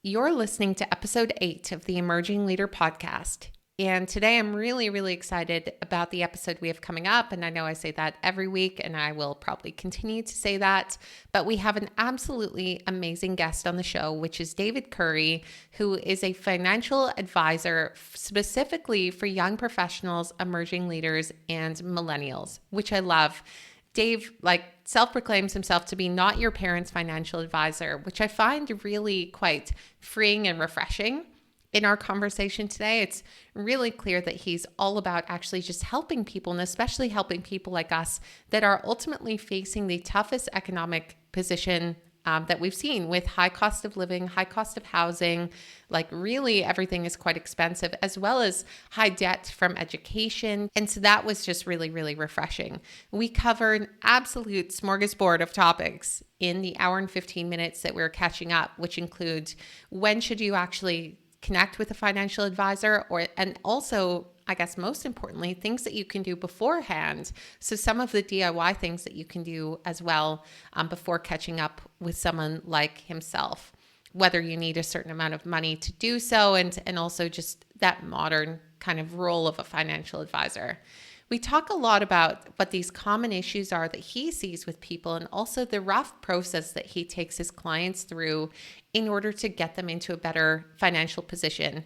You're listening to episode 8 of the Emerging Leader podcast. And today I'm really excited about the episode we have coming up. And I know I say that every week, and I will probably continue to say that. But we have an absolutely amazing guest on the show, which is David Currie, who is a financial advisor specifically for young professionals, emerging leaders, and millennials, which I love. Dave self-proclaims himself to be not your parents' financial advisor, which I find really quite freeing and refreshing. In our conversation today, it's really clear that he's all about actually just helping people, and especially helping people like us that are ultimately facing the toughest economic position that we've seen, with high cost of living, high cost of housing, really everything is quite expensive, as well as high debt from education. And so that was just really refreshing. We covered an absolute smorgasbord of topics in the hour and 15 minutes that we're catching up, which includes when should you actually connect with a financial advisor, and also, I guess most importantly, things that you can do beforehand. So some of the DIY things that you can do as well before catching up with someone like himself, whether you need a certain amount of money to do so, and also just that modern kind of role of a financial advisor. We talk a lot about what these common issues are that he sees with people, and also the rough process that he takes his clients through in order to get them into a better financial position.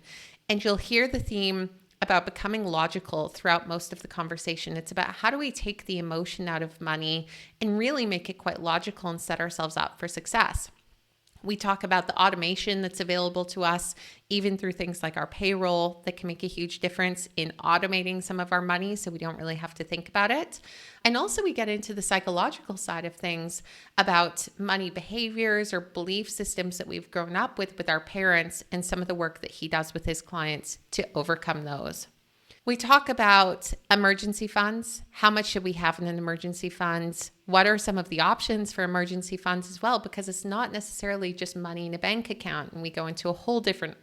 And you'll hear the theme about becoming logical throughout most of the conversation. It's about how do we take the emotion out of money and really make it quite logical and set ourselves up for success. We talk about the automation that's available to us, even through things like our payroll, that can make a huge difference in automating some of our money so we don't really have to think about it. And also we get into the psychological side of things about money behaviors or belief systems that we've grown up with our parents, and some of the work that he does with his clients to overcome those. We talk about emergency funds. How much should we have in an emergency fund? What are some of the options for emergency funds as well? Because it's not necessarily just money in a bank account, and we go into a whole different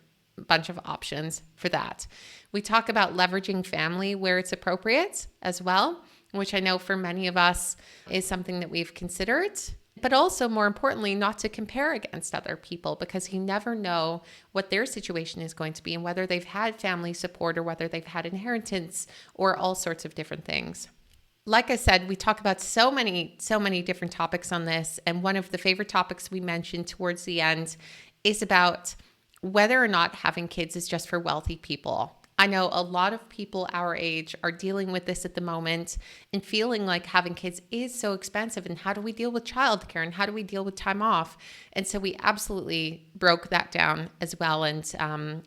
bunch of options for that. We talk about leveraging family where it's appropriate as well, which I know for many of us is something that we've considered. But also, more importantly, not to compare against other people, because you never know what their situation is going to be and whether they've had family support or whether they've had inheritance or all sorts of different things. Like I said, we talk about so many different topics on this. And one of the favorite topics we mentioned towards the end is about whether or not having kids is just for wealthy people. I know a lot of people our age are dealing with this at the moment and feeling like having kids is so expensive, and how do we deal with childcare, and how do we deal with time off? And so we absolutely broke that down as well, and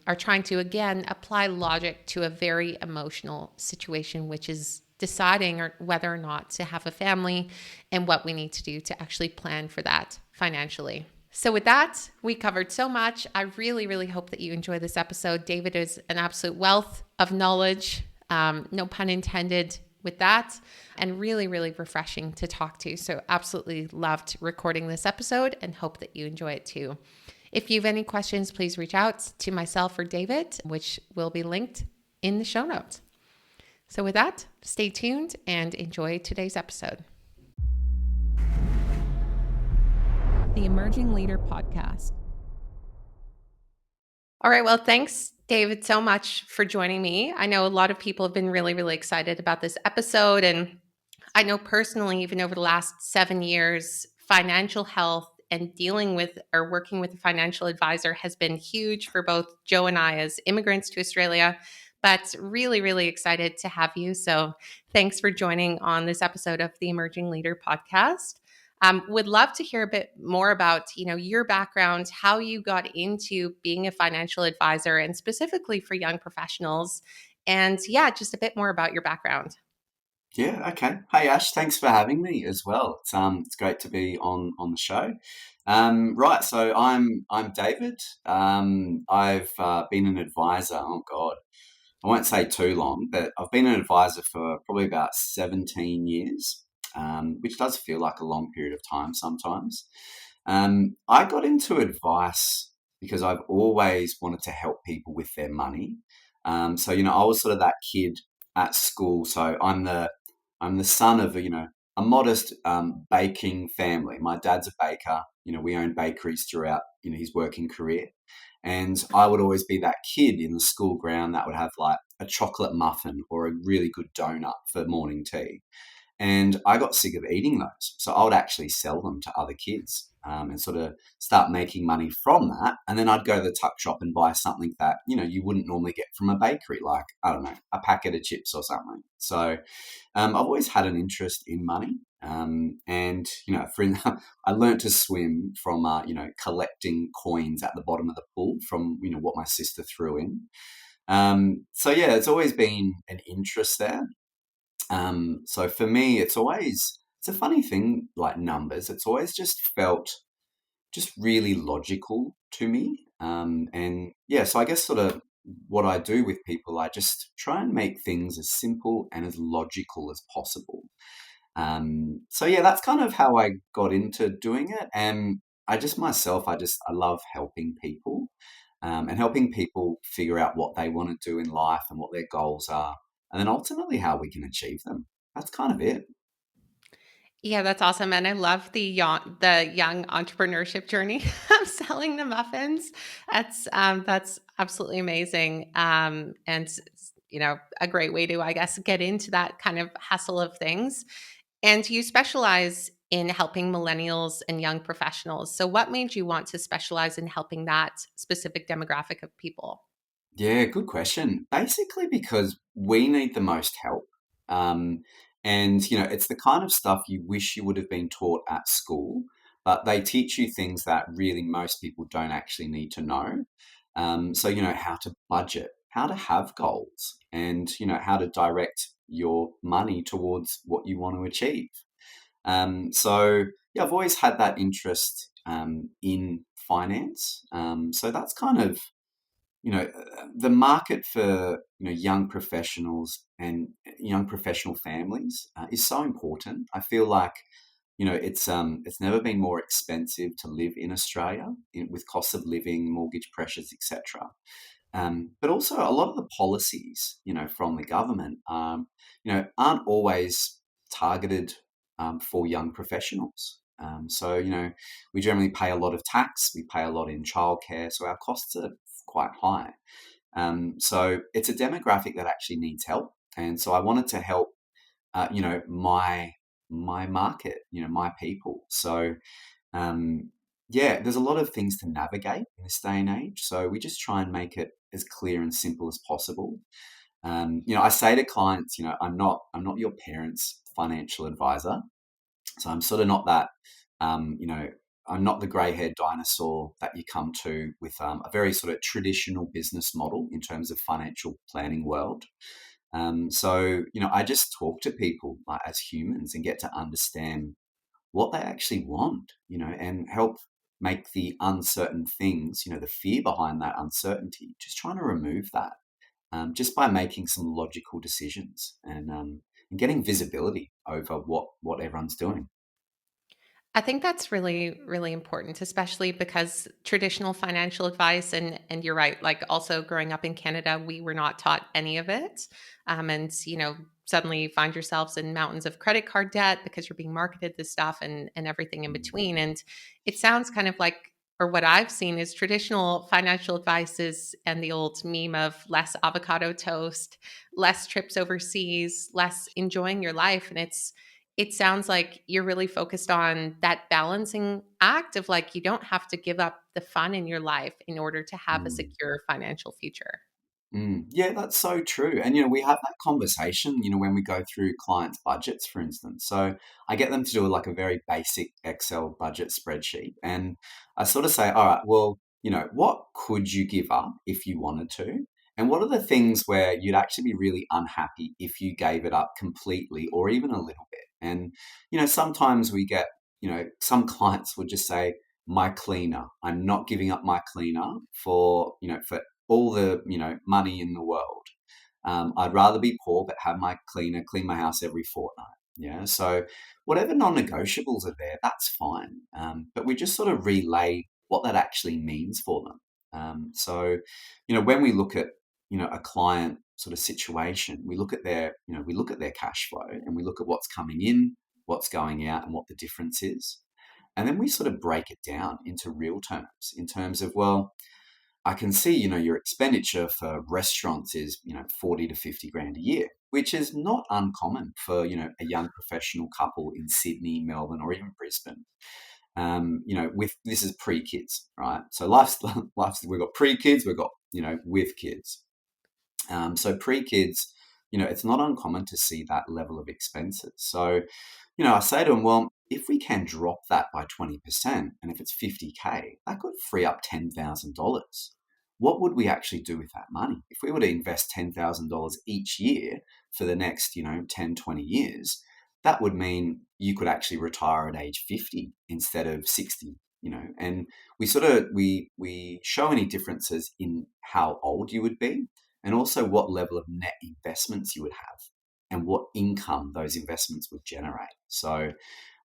are trying to, again, apply logic to a very emotional situation, which is deciding whether or not to have a family and what we need to do to actually plan for that financially. So with that, we covered so much. I really hope that you enjoy this episode. David is an absolute wealth of knowledge, no pun intended with that, and really refreshing to talk to. So absolutely loved recording this episode and hope that you enjoy it too. If you have any questions, please reach out to myself or David, which will be linked in the show notes. So with that, stay tuned and enjoy today's episode. The Emerging Leader Podcast. All right. Well, thanks, David, so much for joining me. I know a lot of people have been really excited about this episode. And I know personally, even over the last 7 years, financial health and dealing with or working with a financial advisor has been huge for both Joe and I as immigrants to Australia. But really excited to have you. So thanks for joining on this episode of the Emerging Leader Podcast. Would love to hear a bit more about, your background, how you got into being a financial advisor, and specifically for young professionals. And just a bit more about your background. Yeah, okay. Hey Ash, thanks for having me as well. It's great to be on the show. Right, so I'm David. I've been an advisor. Oh God, I won't say too long, but I've been an advisor for probably about 17 years, which does feel like a long period of time sometimes. I got into advice because I've always wanted to help people with their money. So I was sort of that kid at school. So I'm the son of a modest baking family. My dad's a baker. We owned bakeries throughout his working career, and I would always be that kid in the school ground that would have like a chocolate muffin or a really good donut for morning tea. And I got sick of eating those. So I would actually sell them to other kids, and sort of start making money from that. And then I'd go to the tuck shop and buy something that, you wouldn't normally get from a bakery, like, I don't know, a packet of chips or something. So I've always had an interest in money. And, I learned to swim from, collecting coins at the bottom of the pool from, what my sister threw in. So yeah, it's always been an interest there. So for me, it's a funny thing, like numbers. It's always just felt just really logical to me. And yeah, so I guess sort of what I do with people, I just try and make things as simple and as logical as possible. So yeah, that's kind of how I got into doing it. And I love helping people, and helping people figure out what they want to do in life and what their goals are, and then ultimately how we can achieve them. That's kind of it. Yeah, that's awesome, and I love the young entrepreneurship journey of selling the muffins. That's absolutely amazing, and a great way to, I guess, get into that kind of hustle of things. And you specialize in helping millennials and young professionals. So, what made you want to specialize in helping that specific demographic of people? Yeah, good question. Basically, because we need the most help. Um, and, it's the kind of stuff you wish you would have been taught at school, but they teach you things that really most people don't actually need to know. So, how to budget, how to have goals, and, how to direct your money towards what you want to achieve. So, yeah, I've always had that interest in finance. So that's kind of the market for young professionals and young professional families is so important. I feel like it's never been more expensive to live in Australia, with cost of living, mortgage pressures, etc. But also a lot of the policies from the government aren't always targeted for young professionals. So we generally pay a lot of tax, we pay a lot in childcare, so our costs are quite high. So it's a demographic that actually needs help, and so I wanted to help, my market, my people. So yeah, there's a lot of things to navigate in this day and age. So we just try and make it as clear and simple as possible. I say to clients, I'm not your parents' financial advisor. So I'm sort of not that, um, you know, I'm not the grey-haired dinosaur that you come to with a very sort of traditional business model in terms of financial planning world. So, I just talk to people like, as humans, and get to understand what they actually want, and help make the uncertain things, the fear behind that uncertainty, just trying to remove that, just by making some logical decisions, and getting visibility over what everyone's doing. I think that's really, really important, especially because traditional financial advice, and you're right, like also growing up in Canada, we were not taught any of it. And suddenly you find yourselves in mountains of credit card debt because you're being marketed this stuff and everything in between. And it sounds kind of like, or what I've seen is traditional financial advice is, and the old meme of less avocado toast, less trips overseas, less enjoying your life. And it sounds like you're really focused on that balancing act of, like, you don't have to give up the fun in your life in order to have a Mm. secure financial future. Yeah, that's so true. And, we have that conversation, when we go through clients' budgets, for instance. So I get them to do like a very basic Excel budget spreadsheet. And I sort of say, all right, well, what could you give up if you wanted to? And what are the things where you'd actually be really unhappy if you gave it up completely or even a little bit? And, sometimes we get, some clients would just say, my cleaner, I'm not giving up my cleaner for all the money in the world. I'd rather be poor but have my cleaner clean my house every fortnight. Yeah, so whatever non-negotiables are there, that's fine. But we just sort of relay what that actually means for them. So, when we look at a client sort of situation, we look at their cash flow, and we look at what's coming in, what's going out and what the difference is. And then we sort of break it down into real terms, in terms of, well, I can see, your expenditure for restaurants is, 40 to 50 grand a year, which is not uncommon for, a young professional couple in Sydney, Melbourne, or even Brisbane. With this is pre-kids, right? So life's we've got pre-kids, we've got, with kids. So pre-kids, it's not uncommon to see that level of expenses. So, I say to them, well, if we can drop that by 20%, and if it's 50K, that could free up $10,000. What would we actually do with that money? If we were to invest $10,000 each year for the next, 10, 20 years, that would mean you could actually retire at age 50 instead of 60, and we show any differences in how old you would be and also what level of net investments you would have and what income those investments would generate. So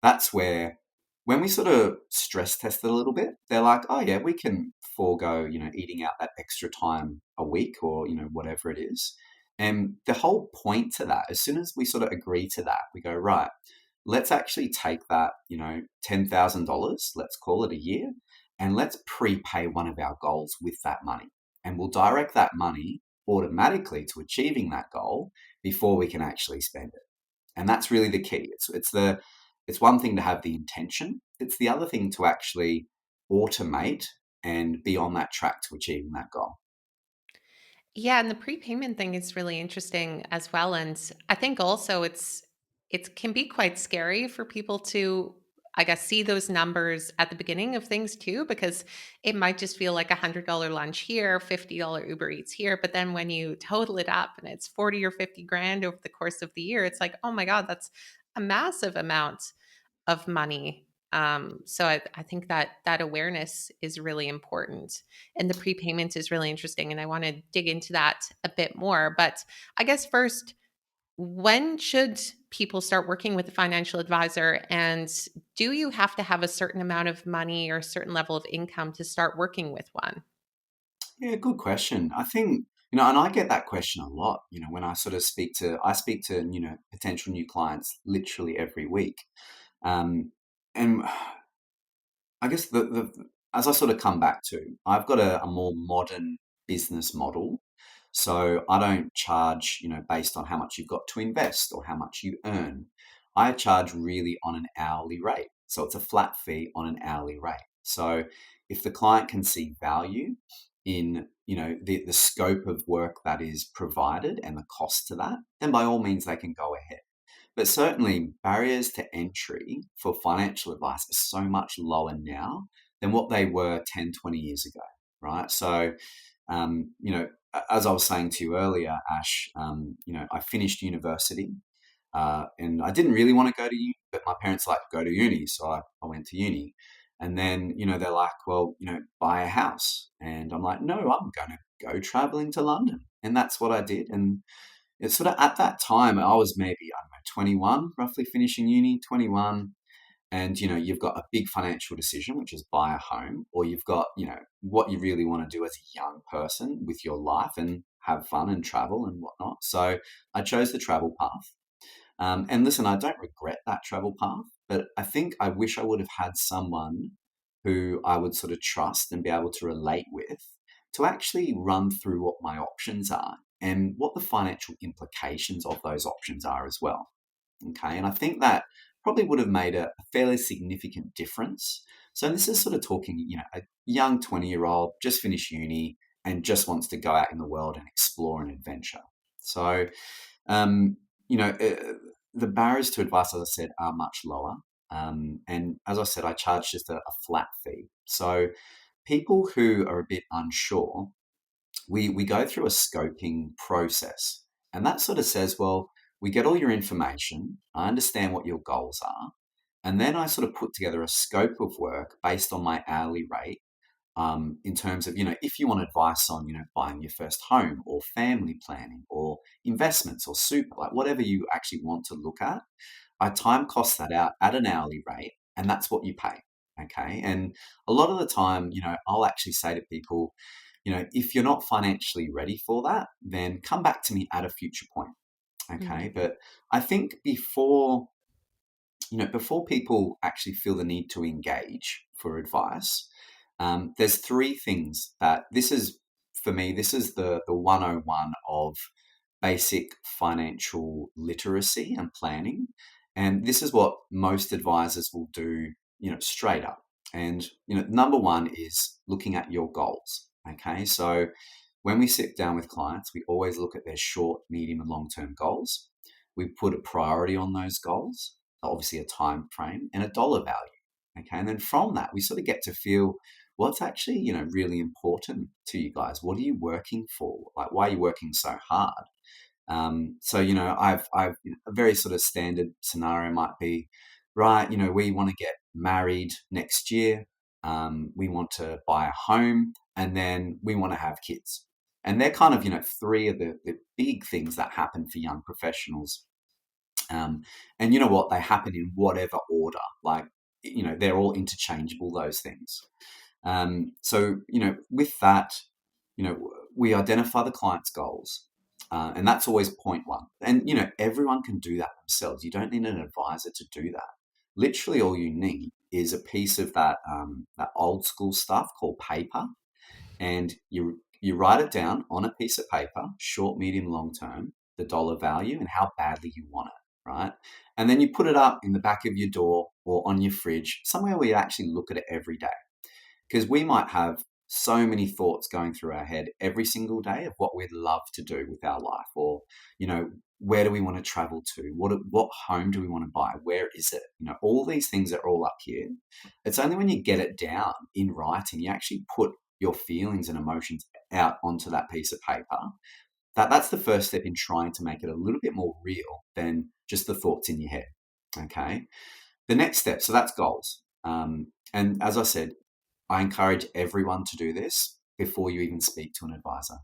that's where, when we sort of stress test it a little bit, they're like, oh yeah, we can forego, eating out that extra time a week or, whatever it is. And the whole point to that, as soon as we sort of agree to that, we go, right, let's actually take that, $10,000, let's call it a year, and let's prepay one of our goals with that money. And we'll direct that money automatically to achieving that goal before we can actually spend it. And that's really the key. It's one thing to have the intention. It's the other thing to actually automate and be on that track to achieving that goal. Yeah, and the prepayment thing is really interesting as well. And I think also it can be quite scary for people to, I guess, see those numbers at the beginning of things too, because it might just feel like $100 lunch here, $50 Uber Eats here. But then when you total it up and it's 40 or 50 grand over the course of the year, it's like, oh my God, that's a massive amount of money. So I think that that awareness is really important, and the prepayment is really interesting. And I want to dig into that a bit more. But I guess first, when should people start working with a financial advisor? And do you have to have a certain amount of money or a certain level of income to start working with one? Yeah, good question. I think, and I get that question a lot, when I speak to, potential new clients literally every week. Um, and I guess as I sort of come back to, I've got a more modern business model. So I don't charge, based on how much you've got to invest or how much you earn. I charge really on an hourly rate. So it's a flat fee on an hourly rate. So if the client can see value in, the scope of work that is provided and the cost to that, then by all means they can go ahead. But certainly, barriers to entry for financial advice are so much lower now than what they were 10, 20 years ago, right? So, as I was saying to you earlier, Ash, I finished university and I didn't really want to go to uni, but my parents like to go to uni. So I went to uni. And then, they're like, well, buy a house. And I'm like, no, I'm going to go traveling to London. And that's what I did. And it's sort of at that time, I was maybe, I don't know, 21, roughly finishing uni, 21. And, you've got a big financial decision, which is buy a home, or you've got, what you really want to do as a young person with your life and have fun and travel and whatnot. So I chose the travel path. And listen, I don't regret that travel path, but I think I wish I would have had someone who I would sort of trust and be able to relate with to actually run through what my options are and what the financial implications of those options are as well. Okay. And I think that probably would have made a fairly significant difference. So this is sort of talking, a young 20-year-old just finished uni and just wants to go out in the world and explore and adventure. So, um, the barriers to advice, as I said, are much lower. And as I said, I charge just a flat fee. So people who are a bit unsure, we go through a scoping process. And that sort of says, well, we get all your information, I understand what your goals are, and then I sort of put together a scope of work based on my hourly rate, in terms of, if you want advice on, buying your first home or family planning or investments or super, like whatever you actually want to look at, I time cost that out at an hourly rate, and that's what you pay. Okay. And a lot of the time, I'll actually say to people, if you're not financially ready for that, then come back to me at a future point. Okay. Mhm. But I think before before people actually feel the need to engage for advice, there's three things that this is, for me, this is the 101 of basic financial literacy and planning. And this is what most advisors will do, straight up. And, number one is looking at your goals. Okay. So when we sit down with clients, we always look at their short, medium, and long term goals. We put a priority on those goals, obviously a time frame and a dollar value. Okay. And then from that, we sort of get to feel what's actually, really important to you guys. What are you working for? Like, why are you working so hard? So I've a very sort of standard scenario might be, right, we want to get married next year, we want to buy a home, and then we want to have kids. And they're kind of three of the big things that happen for young professionals. And you know what, they happen in whatever order, like they're all interchangeable, those things. So with that, we identify the client's goals. And that's always point one. And, everyone can do that themselves. You don't need an advisor to do that. Literally, all you need is a piece of that old school stuff called paper, and you write it down on a piece of paper, short, medium, long term, the dollar value and how badly you want it, right? And then you put it up in the back of your door or on your fridge, somewhere where you actually look at it every day, because we might have so many thoughts going through our head every single day of what we'd love to do with our life, or where do we want to travel to, what home do we want to buy, where is it, all these things are all up here. It's only when you get it down in writing, you actually put your feelings and emotions out onto that piece of paper, that's the first step in trying to make it a little bit more real than just the thoughts in your head. Okay, the next step, so that's goals. And as I said, I encourage everyone to do this before you even speak to an advisor.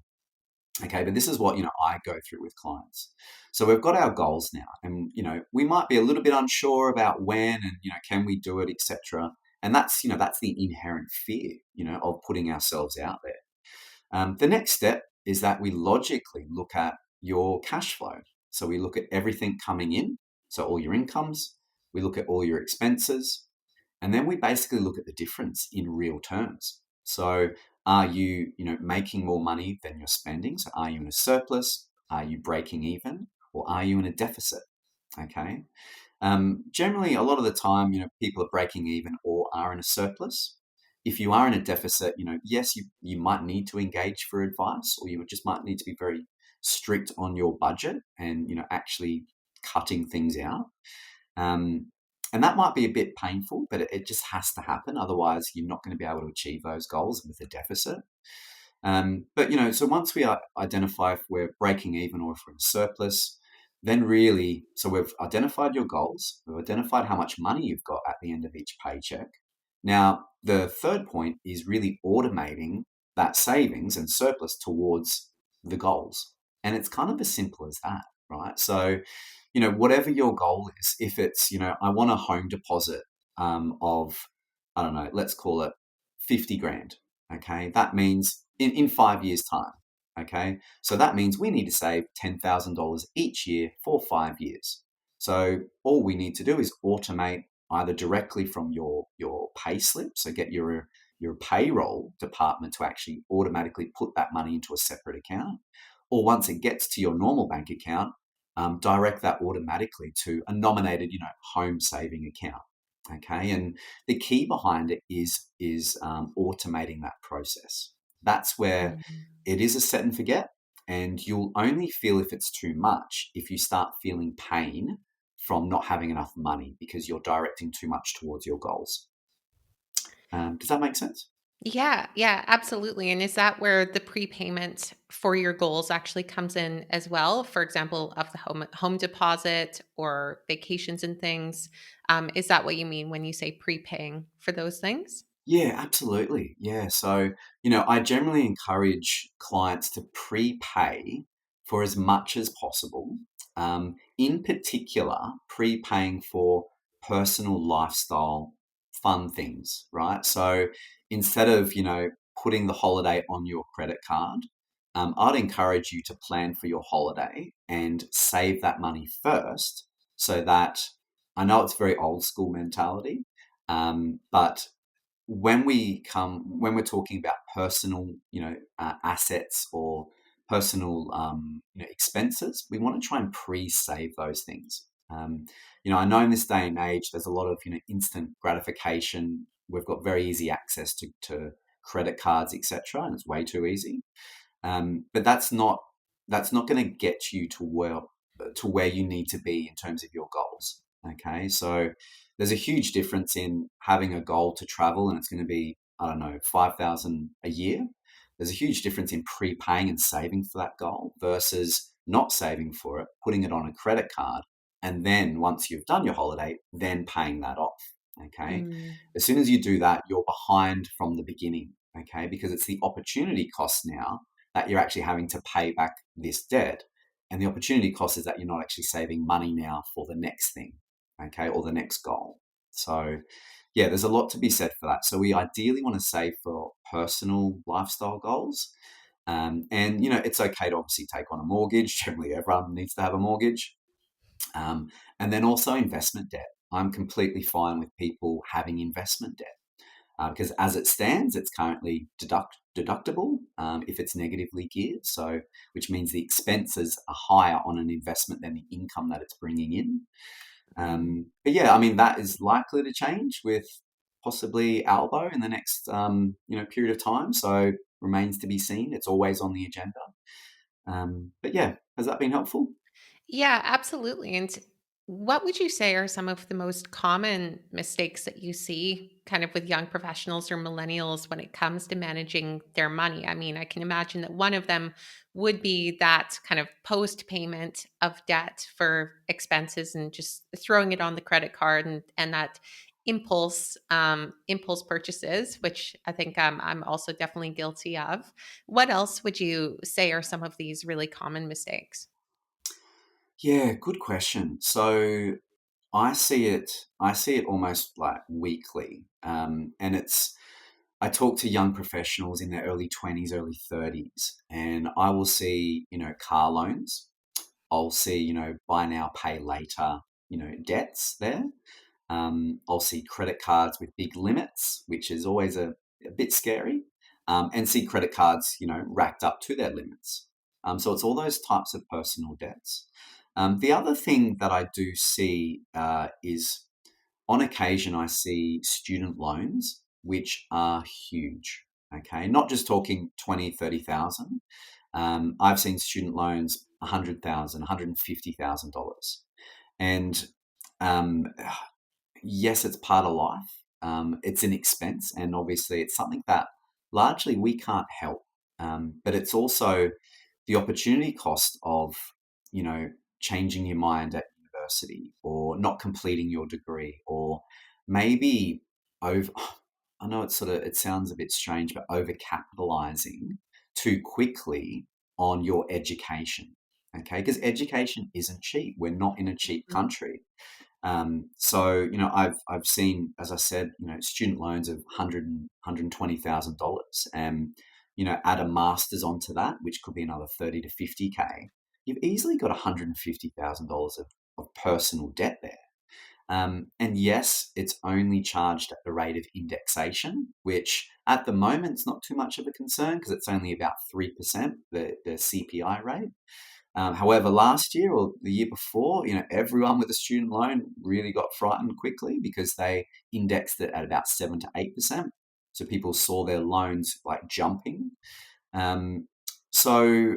Okay, but this is what I go through with clients. So we've got our goals now, and we might be a little bit unsure about when and can we do it, etc. And that's the inherent fear of putting ourselves out there. The next step is that we logically look at your cash flow. So we look at everything coming in, so all your incomes. We look at all your expenses. And then we basically look at the difference in real terms. So are you, making more money than you're spending? So are you in a surplus? Are you breaking even? Or are you in a deficit? Okay. Generally, a lot of the time, people are breaking even or are in a surplus. If you are in a deficit, yes, you might need to engage for advice, or you just might need to be very strict on your budget and, actually cutting things out. And that might be a bit painful, but it just has to happen. Otherwise, you're not going to be able to achieve those goals with a deficit. But, so once we identify if we're breaking even or if we're in surplus, then really, so we've identified your goals, we've identified how much money you've got at the end of each paycheck. Now, the third point is really automating that savings and surplus towards the goals. And it's kind of as simple as that, right? So, whatever your goal is, if it's, I want a home deposit of, I don't know, let's call it 50 grand. Okay. That means in 5 years' time. Okay. So that means we need to save $10,000 each year for 5 years. So all we need to do is automate either directly from your pay slip. So get your payroll department to actually automatically put that money into a separate account. Or once it gets to your normal bank account, direct that automatically to a nominated, home saving account. Okay, and the key behind it is automating that process. That's where Mhm. it is a set and forget, and you'll only feel if it's too much if you start feeling pain from not having enough money because you're directing too much towards your goals. Does that make sense? Yeah, yeah, absolutely. And is that where the prepayment for your goals actually comes in as well? For example, of the home deposit or vacations and things. Is that what you mean when you say prepaying for those things? Yeah, absolutely. Yeah. So, I generally encourage clients to prepay for as much as possible. In particular, prepaying for personal lifestyle fun things, right? So instead of, putting the holiday on your credit card, I'd encourage you to plan for your holiday and save that money first so that I know it's very old school mentality, but when we're talking about personal, assets or personal, expenses, we want to try and pre-save those things. I know in this day and age, there's a lot of, instant gratification. We've got very easy access to credit cards, etc., and it's way too easy. But that's not going to get you to where you need to be in terms of your goals. Okay, so there's a huge difference in having a goal to travel, and it's going to be, I don't know, 5,000 a year. There's a huge difference in prepaying and saving for that goal versus not saving for it, putting it on a credit card, and then once you've done your holiday, then paying that off. Okay, Mm, as soon as you do that, you're behind from the beginning. Okay, because it's the opportunity cost now that you're actually having to pay back this debt. And the opportunity cost is that you're not actually saving money now for the next thing, okay, or the next goal. So, yeah, there's a lot to be said for that. So, we ideally want to save for personal lifestyle goals. And, it's okay to obviously take on a mortgage. Generally, everyone needs to have a mortgage. Um, and then also investment debt. I'm completely fine with people having investment debt because as it stands, it's currently deductible if it's negatively geared. So, which means the expenses are higher on an investment than the income that it's bringing in. mm. But yeah, I mean that is likely to change with possibly Albo in the next period of time. So remains to be seen. It's always on the agenda. But yeah, has that been helpful? Yeah, absolutely. And what would you say are some of the most common mistakes that you see kind of with young professionals or millennials when it comes to managing their money? I mean, I can imagine that one of them would be that kind of post payment of debt for expenses and just throwing it on the credit card and that impulse purchases, which I think I'm also definitely guilty of. What else would you say are some of these really common mistakes? Yeah, good question. So I see it almost like weekly, and I talk to young professionals in their early 20s, early 30s, and I will see, car loans. I'll see, buy now, pay later, debts there. I'll see credit cards with big limits, which is always a bit scary, and see credit cards, racked up to their limits. So it's all those types of personal debts. The other thing that I do see is on occasion I see student loans, which are huge. Okay, not just talking 20, 30,000. I've seen student loans 100,000, $150,000. And um, yes, it's part of life. It's an expense, and obviously, it's something that largely we can't help. But it's also the opportunity cost of, you know, changing your mind at university, or not completing your degree, or maybe over. I know it sounds a bit strange, but over capitalizing too quickly on your education. Okay, because education isn't cheap. We're not in a cheap Mhm. country. So I've seen, as I said, student loans of $120,000, and add a master's onto that, which could be another 30 to 50K. You've easily got $150,000 of personal debt there. And yes, it's only charged at the rate of indexation, which at the moment is not too much of a concern because it's only about 3%, the CPI rate. However, last year or the year before, everyone with a student loan really got frightened quickly because they indexed it at about 7 to 8%. So people saw their loans like jumping. Um, so,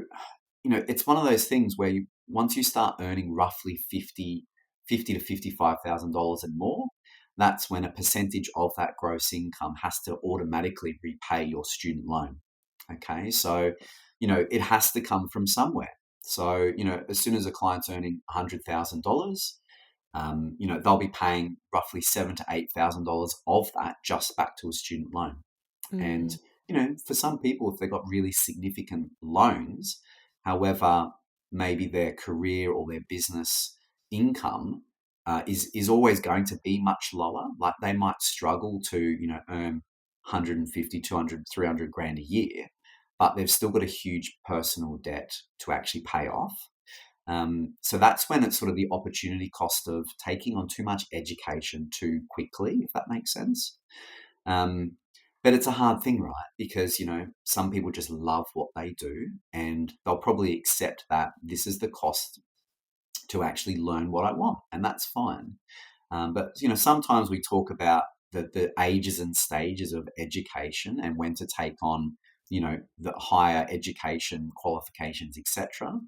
it's one of those things where once you start earning roughly fifty to $55,000 and more, that's when a percentage of that gross income has to automatically repay your student loan. Okay, so it has to come from somewhere. So as soon as a client's earning $100,000, they'll be paying roughly $7 to $8,000 of that just back to a student loan. And, Mm, for some people, if they've got really significant loans, however, maybe their career or their business income is always going to be much lower. Like they might struggle to, earn 150, 200, 300 grand a year, but they've still got a huge personal debt to actually pay off. So that's when it's sort of the opportunity cost of taking on too much education too quickly, if that makes sense. Um, but it's a hard thing, right? Because, some people just love what they do and they'll probably accept that this is the cost to actually learn what I want, and that's fine. But sometimes we talk about the ages and stages of education and when to take on the higher education qualifications, etc.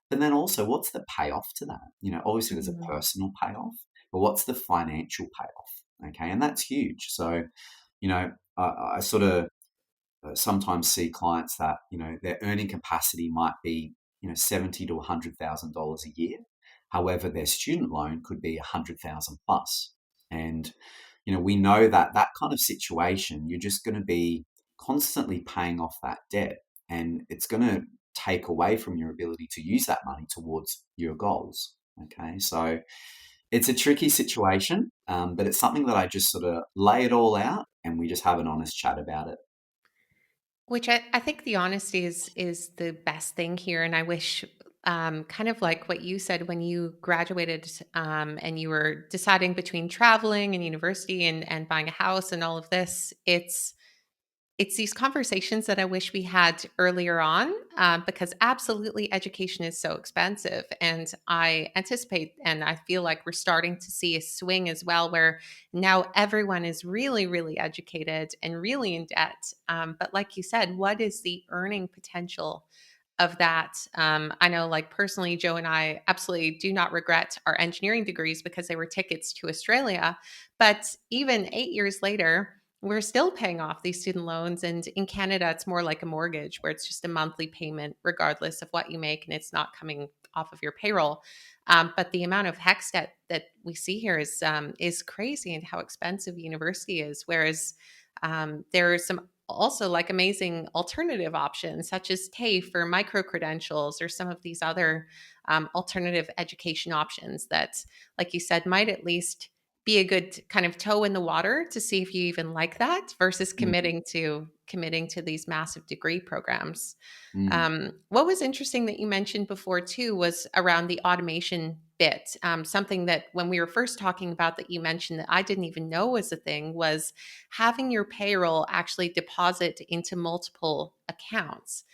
But then also, what's the payoff to that? Obviously there's a Mhm. personal payoff, but what's the financial payoff? Okay, and that's huge. So I sort of sometimes see clients that their earning capacity might be $70 to $100,000 a year. However, their student loan could be 100,000 plus, and we know that that kind of situation, you're just going to be constantly paying off that debt, and it's going to take away from your ability to use that money towards your goals. Okay, so it's a tricky situation, but it's something that I just sort of lay it all out, and we just have an honest chat about it. Which I think the honesty is the best thing here. And I wish, kind of like what you said when you graduated, and you were deciding between traveling and university and buying a house and all of this, it's these conversations that I wish we had earlier on, because absolutely education is so expensive. And I anticipate and I feel like we're starting to see a swing as well, where now everyone is really, really educated and really in debt. But like you said, what is the earning potential of that? I know, like personally, Joe and I absolutely do not regret our engineering degrees because they were tickets to Australia. But even 8 years later, we're still paying off these student loans. And in Canada, it's more like a mortgage where it's just a monthly payment, regardless of what you make, and it's not coming off of your payroll. But the amount of HECS debt that we see here is crazy, and how expensive university is. Whereas there are some also like amazing alternative options, such as TAFE or micro credentials, or some of these other alternative education options that, like you said, might at least be a good kind of toe in the water to see if you even like that, versus Mm, committing to these massive degree programs. mm. What was interesting that you mentioned before too was around the automation bit. Something that when we were first talking about, that you mentioned that I didn't even know was a thing, was having your payroll actually deposit into multiple accounts.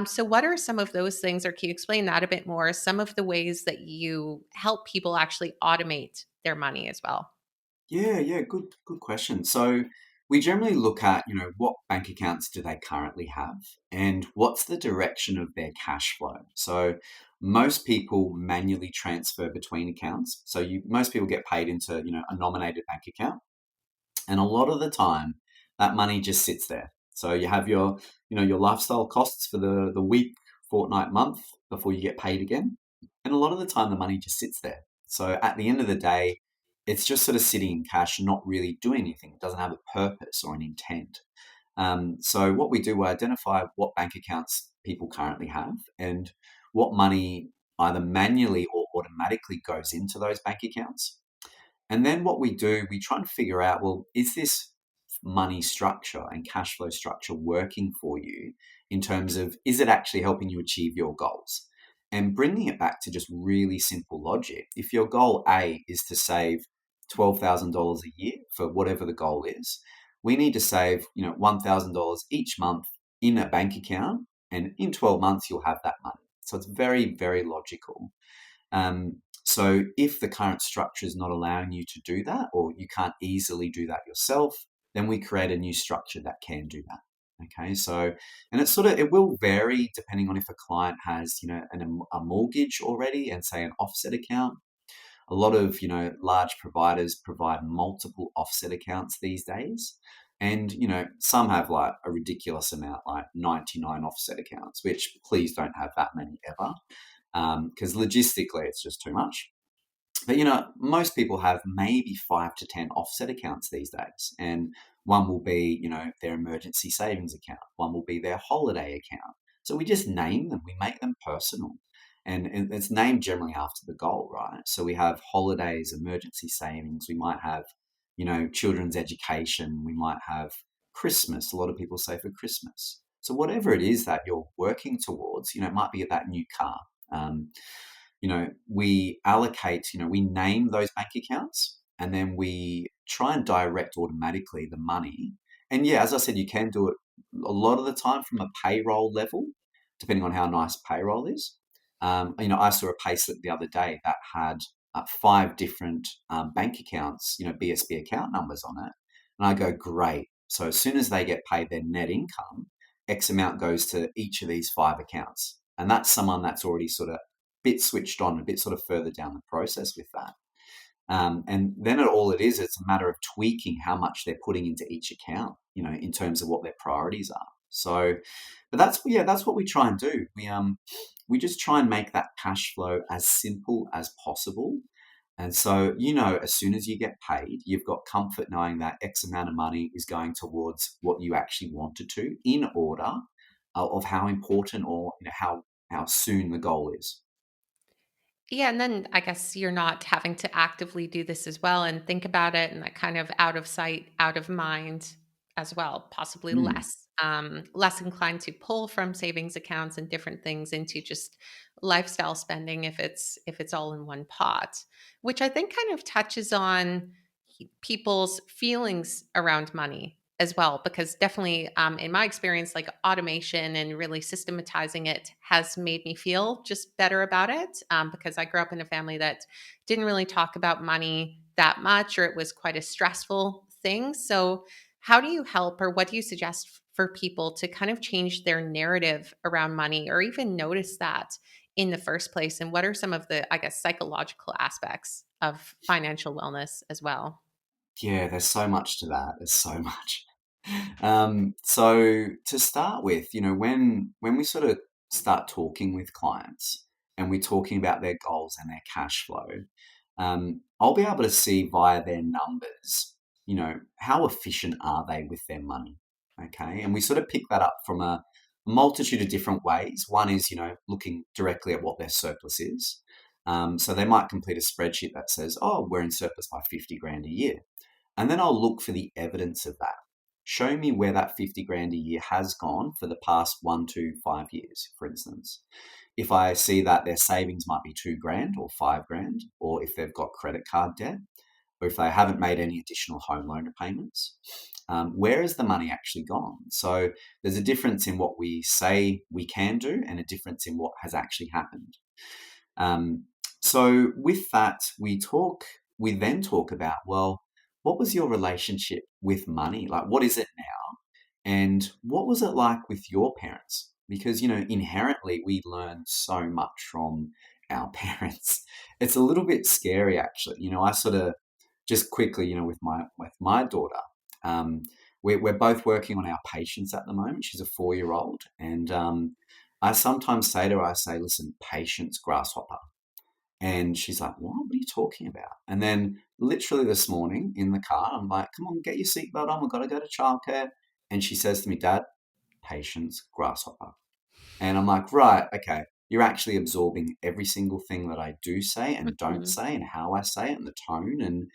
So what are some of those things, or can you explain that a bit more? Some of the ways that you help people actually automate their money as well. Yeah, yeah, good question. So we generally look at, what bank accounts do they currently have and what's the direction of their cash flow. So most people manually transfer between accounts. So most people get paid into, a nominated bank account. And a lot of the time, that money just sits there. So you have your lifestyle costs for the week, fortnight, month before you get paid again. And a lot of the time, the money just sits there. So at the end of the day, it's just sort of sitting in cash, not really doing anything. It doesn't have a purpose or an intent. So what we do, we identify what bank accounts people currently have and what money either manually or automatically goes into those bank accounts. And then what we do, we try and figure out, well, is this money structure and cash flow structure working for you in terms of, is it actually helping you achieve your goals? And bringing it back to just really simple logic. If your goal A is to save $12,000 a year for whatever the goal is, we need to save, $1,000 each month in a bank account. And in 12 months, you'll have that money. So it's very, very logical. So if the current structure is not allowing you to do that, or you can't easily do that yourself, then we create a new structure that can do that. Okay, so and it will vary depending on if a client has a mortgage already and say an offset account. A lot of large providers provide multiple offset accounts these days, and some have like a ridiculous amount, like 99 offset accounts, which please don't have that many ever, because logistically it's just too much. But most people have maybe 5 to 10 offset accounts these days, and one will be their emergency savings account, one will be their holiday account. So we just name them, we make them personal, and it's named generally after the goal, right? So we have holidays, emergency savings, we might have children's education, we might have Christmas. A lot of people say for Christmas. So whatever it is that you're working towards, it might be that new car. Um, we allocate, we name those bank accounts, and then we try and direct automatically the money. And yeah, as I said, you can do it a lot of the time from a payroll level, depending on how nice payroll is. I saw a payslip the other day that had five different bank accounts, BSB account numbers on it. And I go, great. So as soon as they get paid their net income, X amount goes to each of these five accounts. And that's someone that's already sort of a bit switched on, a bit sort of further down the process with that. And then all it is, it's a matter of tweaking how much they're putting into each account, in terms of what their priorities are. So, but that's what we try and do. We just try and make that cash flow as simple as possible. And so, as soon as you get paid, you've got comfort knowing that X amount of money is going towards what you actually wanted to, in order of how important, or how soon the goal is. Yeah, and then I guess you're not having to actively do this as well and think about it and that kind of out of sight, out of mind as well, possibly Mm. less inclined to pull from savings accounts and different things into just lifestyle spending if it's all in one pot, which I think kind of touches on people's feelings around money as well, because definitely in my experience, like automation and really systematizing it has made me feel just better about it, because I grew up in a family that didn't really talk about money that much, or it was quite a stressful thing. So how do you help, or what do you suggest for people to kind of change their narrative around money, or even notice that in the first place? And what are some of the, I guess, psychological aspects of financial wellness as well? Yeah, there's so much to that. There's so much. So to start with, when we sort of start talking with clients and we're talking about their goals and their cash flow, I'll be able to see via their numbers, how efficient are they with their money? Okay, and we sort of pick that up from a multitude of different ways. One is, looking directly at what their surplus is. So they might complete a spreadsheet that says, "Oh, we're in surplus by 50 grand a year." And then I'll look for the evidence of that. Show me where that 50 grand a year has gone for the past 1 to 5 years, for instance. If I see that their savings might be 2 grand or 5 grand, or if they've got credit card debt, or if they haven't made any additional home loan repayments, where has the money actually gone? So there's a difference in what we say we can do and a difference in what has actually happened. Um, so with that, we then talk about, well, what was your relationship with money? Like, what is it now? And what was it like with your parents? Because, inherently we learn so much from our parents. It's a little bit scary, actually. I sort of just quickly, with my daughter, um, we're both working on our patience at the moment. She's a 4-year old, and I sometimes say to her, I say, listen, patience, grasshopper. And she's like, what are you talking about? And then literally this morning in the car, I'm like, come on, get your seatbelt on. We've got to go to childcare. And she says to me, Dad, patience, grasshopper. And I'm like, right, okay. You're actually absorbing every single thing that I do say and don't Mhm. say, and how I say it, and the tone. And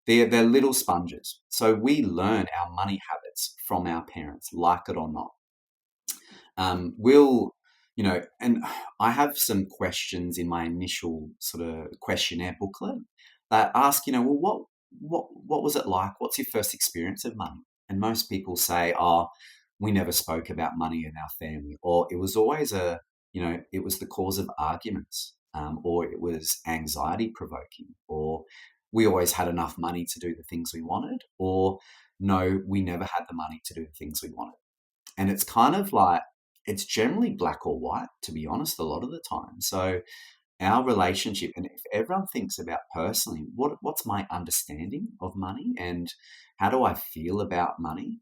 they're little sponges. So we learn our money habits from our parents, like it or not. Will and I have some questions in my initial sort of questionnaire booklet that ask, well, what was it like? What's your first experience of money? And most people say, oh, we never spoke about money in our family, or it was always it was the cause of arguments, or it was anxiety provoking, or we always had enough money to do the things we wanted, or no, we never had the money to do the things we wanted. And it's kind of like, it's generally black or white, to be honest, a lot of the time. So our relationship, and if everyone thinks about personally, what's my understanding of money and how do I feel about money?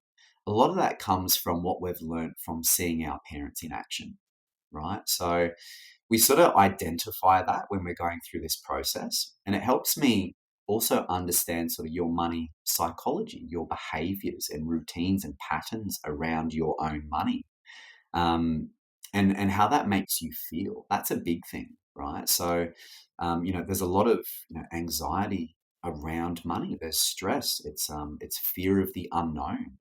A lot of that comes from what we've learned from seeing our parents in action, right? So we sort of identify that when we're going through this process. And it helps me also understand sort of your money psychology, your behaviors and routines and patterns around your own money, um, and how that makes you feel. That's a big thing, right? So, there's a lot of anxiety around money. There's stress. It's fear of the unknown.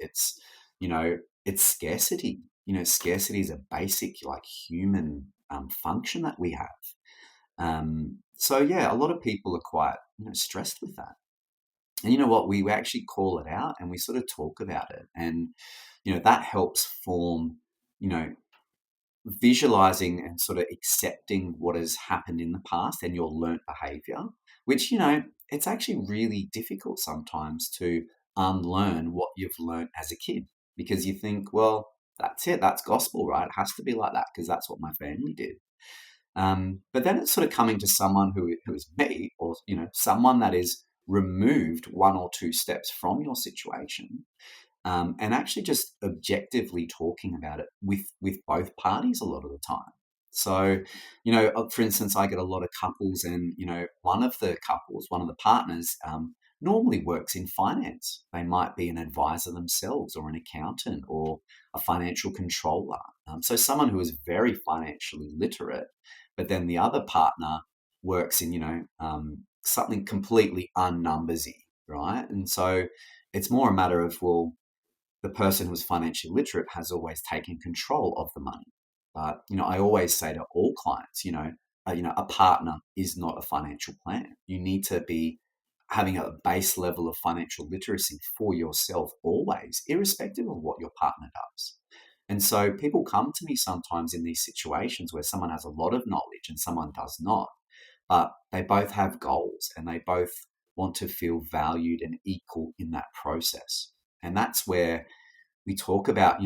You know it's scarcity. Scarcity is a basic like human function that we have. So yeah, a lot of people are quite, stressed with that. And you know what? We actually call it out and we sort of talk about it. And, that helps form, you know, visualizing and sort of accepting what has happened in the past and your learnt behavior, which, it's actually really difficult sometimes to unlearn what you've learnt as a kid because you think, well, that's it, that's gospel, right? It has to be like that because that's what my family did. But then it's sort of coming to someone who is me, or someone that is removed one or two steps from your situation, and actually just objectively talking about it with both parties a lot of the time. So, for instance, I get a lot of couples, and one of the couples, one of the partners, normally works in finance. They might be an advisor themselves, or an accountant, or a financial controller. So, someone who is very financially literate, but then the other partner works in something completely unnumbersy, right? And so it's more a matter of, well, the person who's financially literate has always taken control of the money. But I always say to all clients, a partner is not a financial plan. You need to be having a base level of financial literacy for yourself always, irrespective of what your partner does. And so people come to me sometimes in these situations where someone has a lot of knowledge and someone does not, but they both have goals and they both want to feel valued and equal in that process. And that's where we talk about,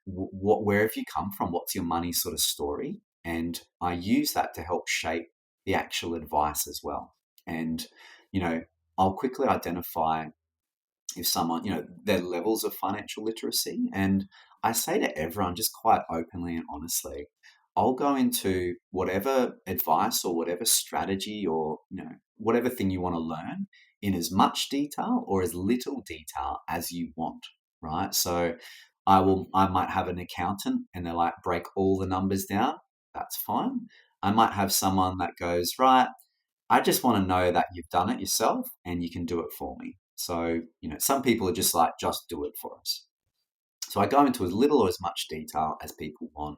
where have you come from? What's your money sort of story? And I use that to help shape the actual advice as well. And, you know, I'll quickly identify if someone, their levels of financial literacy. And I say to everyone, just quite openly and honestly, I'll go into whatever advice or whatever strategy or, whatever thing you want to learn in as much detail or as little detail as you want. Right. So I might have an accountant and they're like, break all the numbers down. That's fine. I might have someone that goes, right, I just want to know that you've done it yourself and you can do it for me. So, some people are just like, just do it for us. So I go into as little or as much detail as people want,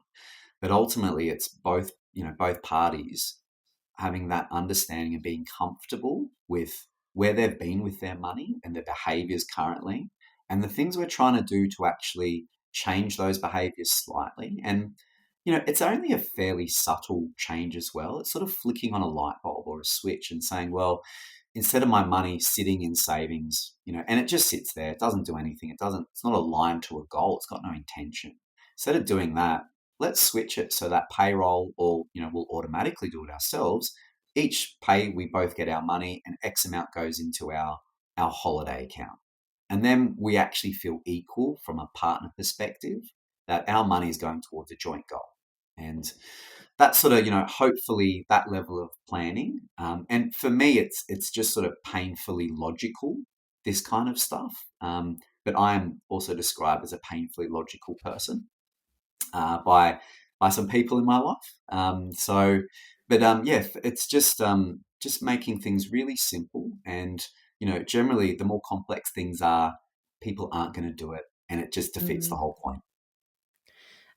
but ultimately it's both parties having that understanding and being comfortable with where they've been with their money and their behaviors currently, and the things we're trying to do to actually change those behaviors slightly. And, it's only a fairly subtle change as well. It's sort of flicking on a light bulb or a switch and saying, well, instead of my money sitting in savings, and it just sits there, it doesn't do anything. It's not aligned to a goal. It's got no intention. Instead of doing that, let's switch it so that payroll, or, we'll automatically do it ourselves. Each pay, we both get our money and X amount goes into our holiday account. And then we actually feel equal from a partner perspective that our money is going towards a joint goal. And that's sort of, hopefully that level of planning. And for me, it's just sort of painfully logical, this kind of stuff. But I am also described as a painfully logical person by some people in my life. Yeah, it's just making things really simple. And generally, the more complex things are, people aren't going to do it, and it just defeats the Mm. whole point.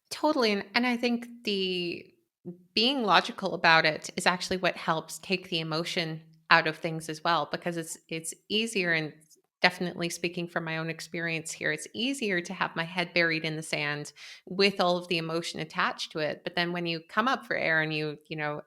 Totally. And I think the being logical about it is actually what helps take the emotion out of things as well, because it's easier, and definitely speaking from my own experience here, it's easier to have my head buried in the sand with all of the emotion attached to it. But then when you come up for air and you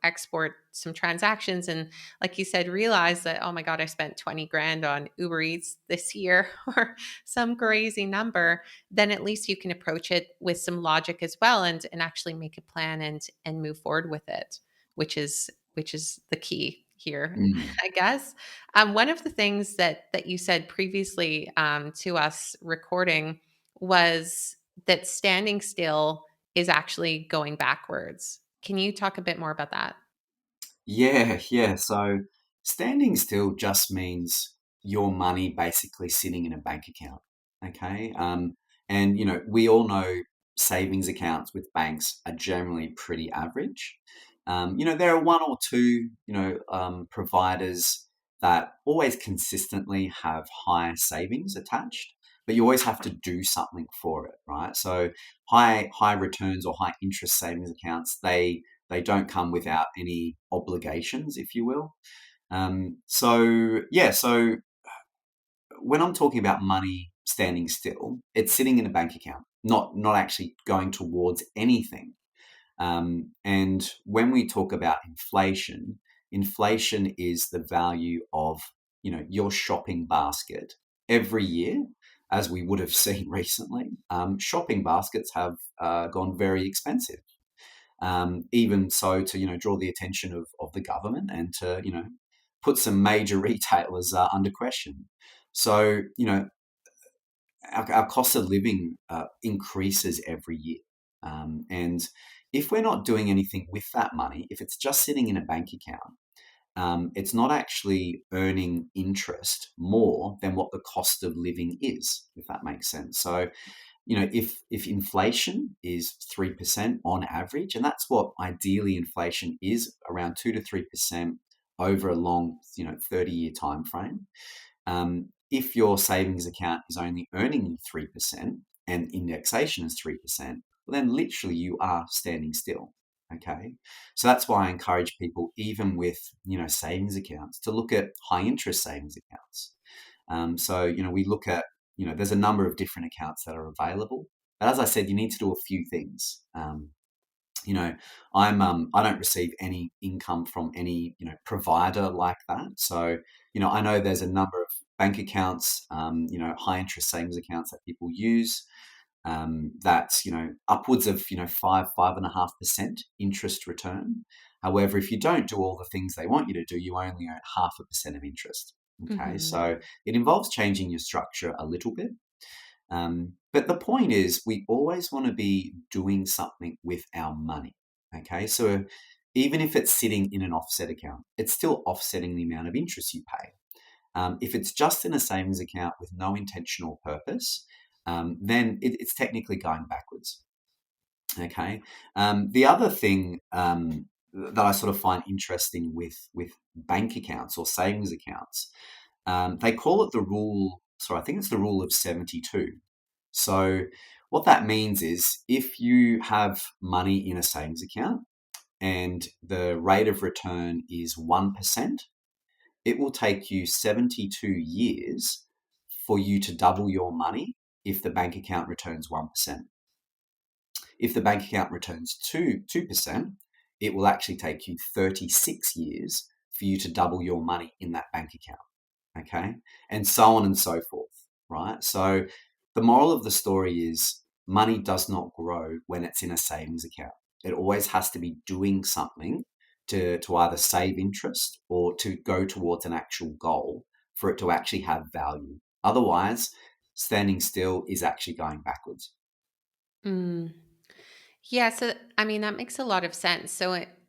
export some transactions, and like you said, realize that, oh my God, I spent 20 grand on Uber Eats this year or some crazy number, then at least you can approach it with some logic as well, and actually make a plan and move forward with it, which is the key here, Mm. I guess. One of the things that you said previously to us recording was that standing still is actually going backwards. Can you talk a bit more about that? Yeah, yeah. So standing still just means your money basically sitting in a bank account. Okay. And we all know savings accounts with banks are generally pretty average. There are one or two, providers that always consistently have high savings attached, but you always have to do something for it, right? So high returns or high interest savings accounts, they They don't come without any obligations, if you will. So when I'm talking about money standing still, it's sitting in a bank account, not actually going towards anything. And when we talk about inflation, inflation is the value of your shopping basket every year. As we would have seen recently, shopping baskets have gone very expensive. Even so, to draw the attention of the government and to put some major retailers under question. So our cost of living increases every year. And if we're not doing anything with that money, if it's just sitting in a bank account, it's not actually earning interest more than what the cost of living is, if that makes sense. So, if inflation is 3% on average, and that's what ideally inflation is, around 2 to 3% over a long, 30-year time frame. If your savings account is only earning you 3% and indexation is 3%, well, then literally you are standing still. Okay. So that's why I encourage people, even with, savings accounts, to look at high interest savings accounts. We look at, there's a number of different accounts that are available. But as I said, you need to do a few things. You know, I don't receive any income from any provider like that. So I know there's a number of bank accounts, high interest savings accounts that people use. That's upwards of 5.5% interest return. However, if you don't do all the things they want you to do, you only earn 0.5% of interest. Okay, Mm-hmm. so it involves changing your structure a little bit. But the point is, we always want to be doing something with our money. Okay, so even if it's sitting in an offset account, it's still offsetting the amount of interest you pay. If it's just in a savings account with no intentional purpose, then it's technically going backwards. Okay. The other thing that I sort of find interesting with bank accounts or savings accounts, they call it the rule. Sorry, I think it's the rule of 72. So what that means is if you have money in a savings account and the rate of return is 1%, it will take you 72 years for you to double your money if the bank account returns 1%. If the bank account returns 2%, it will actually take you 36 years for you to double your money in that bank account. Okay. And so on and so forth. Right. So the moral of the story is money does not grow when it's in a savings account. It always has to be doing something to either save interest or to go towards an actual goal for it to actually have value. Otherwise, standing still is actually going backwards. Mm. Yeah, so I mean, that makes a lot of sense.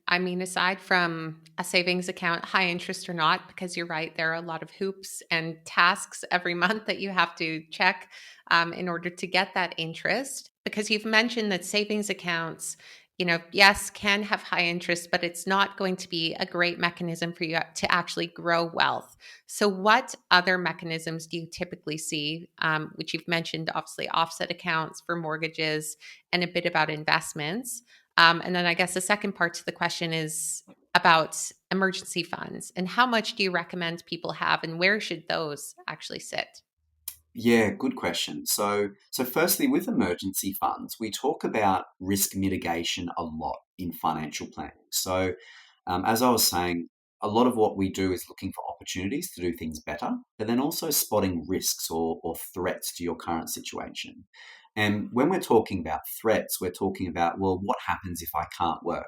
I mean, aside from a savings account, high interest or not, because you're right, there are a lot of hoops and tasks every month that you have to check in order to get that interest. Because you've mentioned that savings accounts, yes, can have high interest, but it's not going to be a great mechanism for you to actually grow wealth. So, what other mechanisms do you typically see, which you've mentioned, obviously, offset accounts for mortgages and a bit about investments? And then I guess the second part to the question is about emergency funds and how much do you recommend people have and where should those actually sit? Yeah, good question. So firstly, with emergency funds, we talk about risk mitigation a lot in financial planning. So, as I was saying, a lot of what we do is looking for opportunities to do things better, but then also spotting risks or threats to your current situation. And when we're talking about threats, we're talking about, well, what happens if I can't work?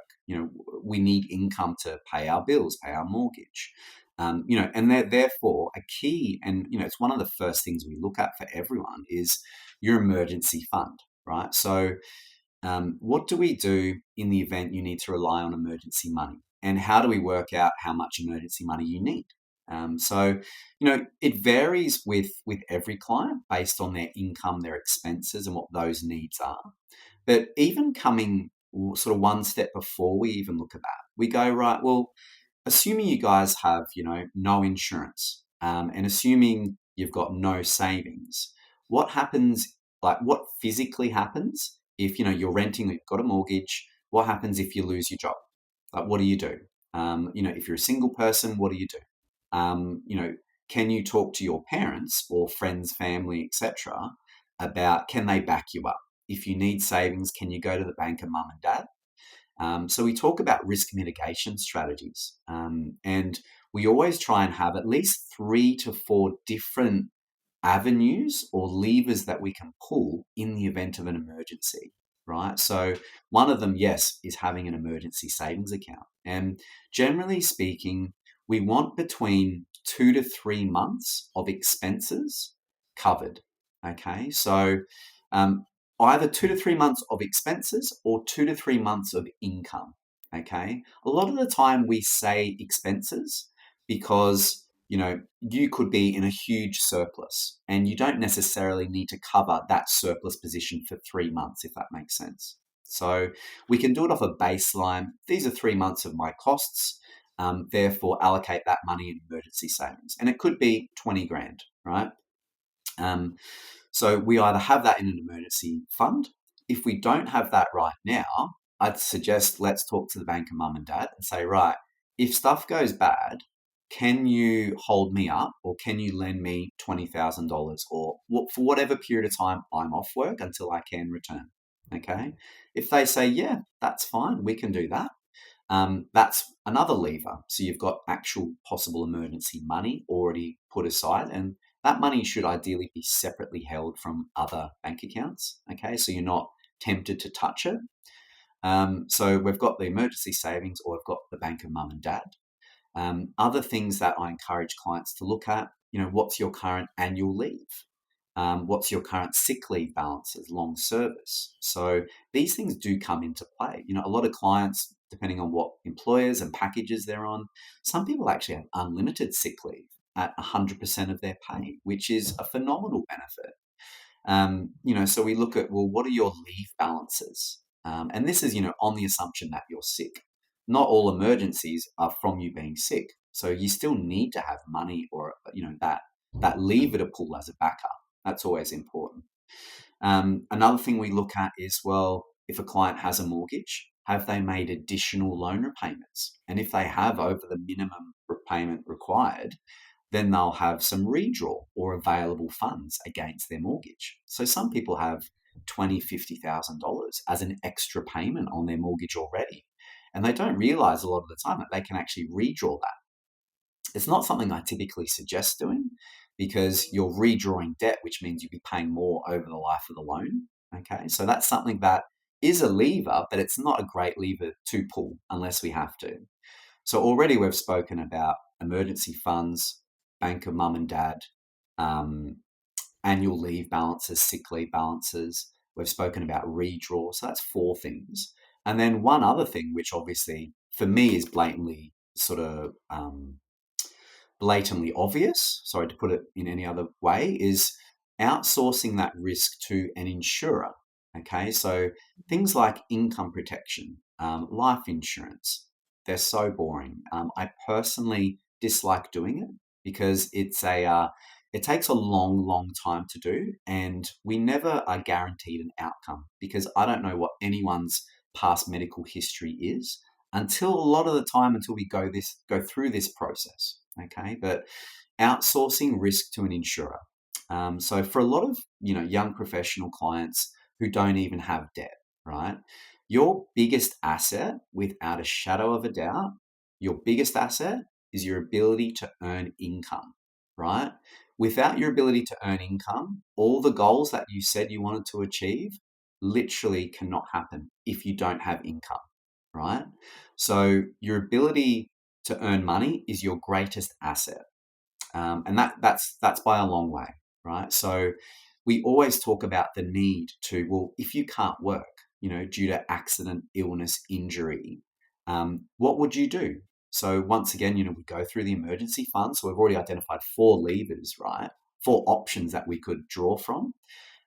We need income to pay our bills, pay our mortgage. And therefore a key, and it's one of the first things we look at for everyone is your emergency fund, right? So, what do we do in the event you need to rely on emergency money, and how do we work out how much emergency money you need? It varies with every client based on their income, their expenses, and what those needs are. But even coming sort of one step before we even look at that, we go, right, well, assuming you guys have, no insurance, and assuming you've got no savings, what happens, like what physically happens if, you're renting, you've got a mortgage, what happens if you lose your job? Like, what do you do? If you're a single person, what do you do? Can you talk to your parents or friends, family, etc., about can they back you up? If you need savings, can you go to the bank of mum and dad? So we talk about risk mitigation strategies, and we always try and have at least 3 to 4 different avenues or levers that we can pull in the event of an emergency, right? So one of them, yes, is having an emergency savings account. And generally speaking, we want between 2 to 3 months of expenses covered. Okay, so um, either 2 to 3 months of expenses or 2 to 3 months of income. Okay, a lot of the time we say expenses because you could be in a huge surplus and you don't necessarily need to cover that surplus position for 3 months, if that makes sense. So we can do it off a baseline. These are 3 months of my costs. Therefore, allocate that money in emergency savings. And it could be 20 grand, right? Um, so we either have that in an emergency fund. If we don't have that right now, I'd suggest let's talk to the bank of mum and dad and say, right, if stuff goes bad, can you hold me up or can you lend me $20,000 or for whatever period of time I'm off work until I can return? Okay. If they say, yeah, that's fine, we can do that. That's another lever. So you've got actual possible emergency money already put aside, and that money should ideally be separately held from other bank accounts. Okay, so you're not tempted to touch it. So we've got the emergency savings, or we've got the bank of mum and dad. Other things that I encourage clients to look at, what's your current annual leave? What's your current sick leave balances, long service? So these things do come into play. A lot of clients, depending on what employers and packages they're on, some people actually have unlimited sick leave at 100% of their pay, which is a phenomenal benefit. So we look at, well, what are your leave balances? And this is, on the assumption that you're sick. Not all emergencies are from you being sick. So you still need to have money or, that lever to pull as a backup. That's always important. Another thing we look at is, well, if a client has a mortgage, have they made additional loan repayments? And if they have over the minimum repayment required, then they'll have some redraw or available funds against their mortgage. So some people have $20,000, $50,000 as an extra payment on their mortgage already. And they don't realize a lot of the time that they can actually redraw that. It's not something I typically suggest doing because you're redrawing debt, which means you'll be paying more over the life of the loan. Okay, so that's something that is a lever, but it's not a great lever to pull unless we have to. So already we've spoken about emergency funds, bank of mum and dad, annual leave balances, sick leave balances. We've spoken about redraw. So that's 4 things. And then one other thing, which obviously for me is blatantly obvious, sorry to put it in any other way, is outsourcing that risk to an insurer. Okay, so things like income protection, life insurance, they're so boring. I personally dislike doing it because it takes a long, long time to do, and we never are guaranteed an outcome because I don't know what anyone's past medical history is until a lot of the time until we go through this process. Okay, but outsourcing risk to an insurer. So for a lot of young professional clients who don't even have debt, right? Your biggest asset, without a shadow of a doubt, your biggest asset is your ability to earn income, right? Without your ability to earn income, all the goals that you said you wanted to achieve literally cannot happen if you don't have income, right? So your ability to earn money is your greatest asset, and that's by a long way, right? So we always talk about the need to, well, if you can't work, due to accident, illness, injury, what would you do? So once again, we go through the emergency fund. So we've already identified 4 levers, right? 4 options that we could draw from.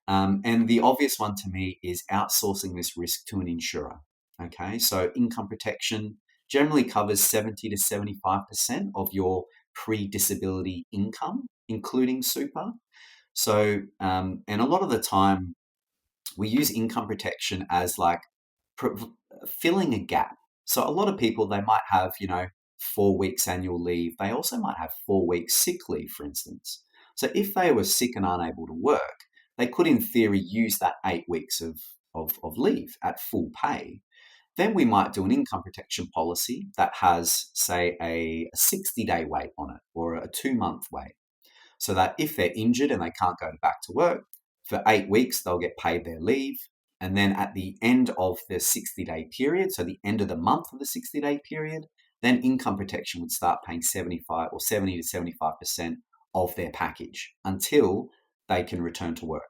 And the obvious one to me is outsourcing this risk to an insurer. Okay, so income protection generally covers 70 to 75% of your pre-disability income, including super. So, and a lot of the time we use income protection as like filling a gap. So a lot of people, they might have, 4 weeks annual leave. They also might have 4 weeks sick leave, for instance. So if they were sick and unable to work, they could, in theory, use that 8 weeks of leave at full pay. Then we might do an income protection policy that has, say, a 60-day wait on it or a 2-month wait, so that if they're injured and they can't go back to work, for 8 weeks, they'll get paid their leave. And then at the end of the 60-day period, so the end of the month of the 60-day period, then income protection would start paying 75 or 70 to 75% of their package until they can return to work.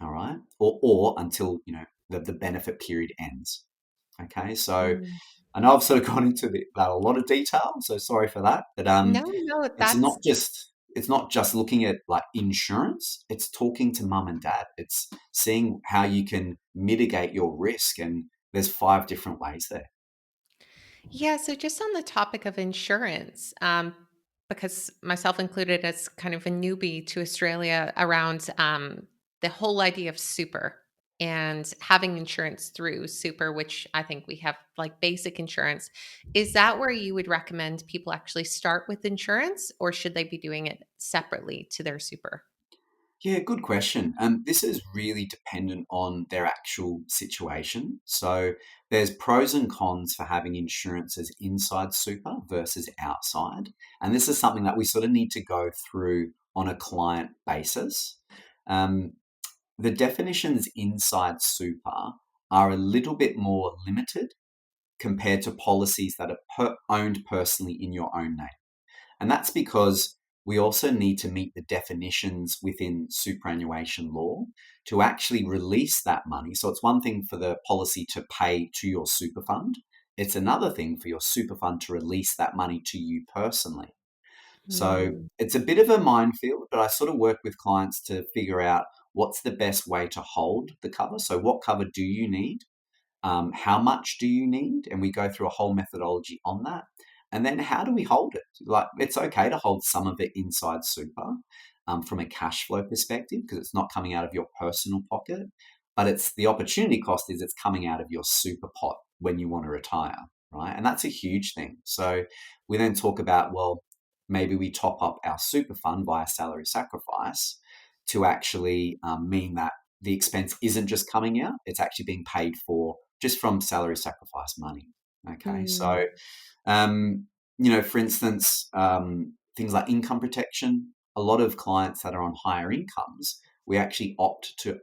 All right. Or until, the benefit period ends. Okay. So Mm. I know I've sort of gone into that a lot of detail, so sorry for that. But No, no, it's that's not just looking at like insurance. It's talking to mum and dad. It's seeing how you can mitigate your risk, and there's 5 different ways there. yeah. So just on the topic of insurance, because myself included as kind of a newbie to Australia around the whole idea of super and having insurance through super, which I think we have like basic insurance. Is that where you would recommend people actually start with insurance, or should they be doing it separately to their super? Yeah, good question. This is really dependent on their actual situation. So there's pros and cons for having insurances inside super versus outside. And this is something that we sort of need to go through on a client basis. Um, the definitions inside super are a little bit more limited compared to policies that are owned personally in your own name. And that's because we also need to meet the definitions within superannuation law to actually release that money. So it's one thing for the policy to pay to your super fund. It's another thing for your super fund to release that money to you personally. So Hmm. it's a bit of a minefield, but I sort of work with clients to figure out what's the best way to hold the cover. So what cover do you need? How much do you need? And we go through a whole methodology on that. And then how do we hold it? Like, it's okay to hold some of it inside super from a cash flow perspective because it's not coming out of your personal pocket, but it's the opportunity cost is it's coming out of your super pot when you want to retire, right? And that's a huge thing. So we then talk about, well, maybe we top up our super fund via salary sacrifice to actually mean that the expense isn't just coming out, it's actually being paid for just from salary sacrifice money. Okay, Hmm. so for instance, things like income protection. A lot of clients that are on higher incomes, we actually opt to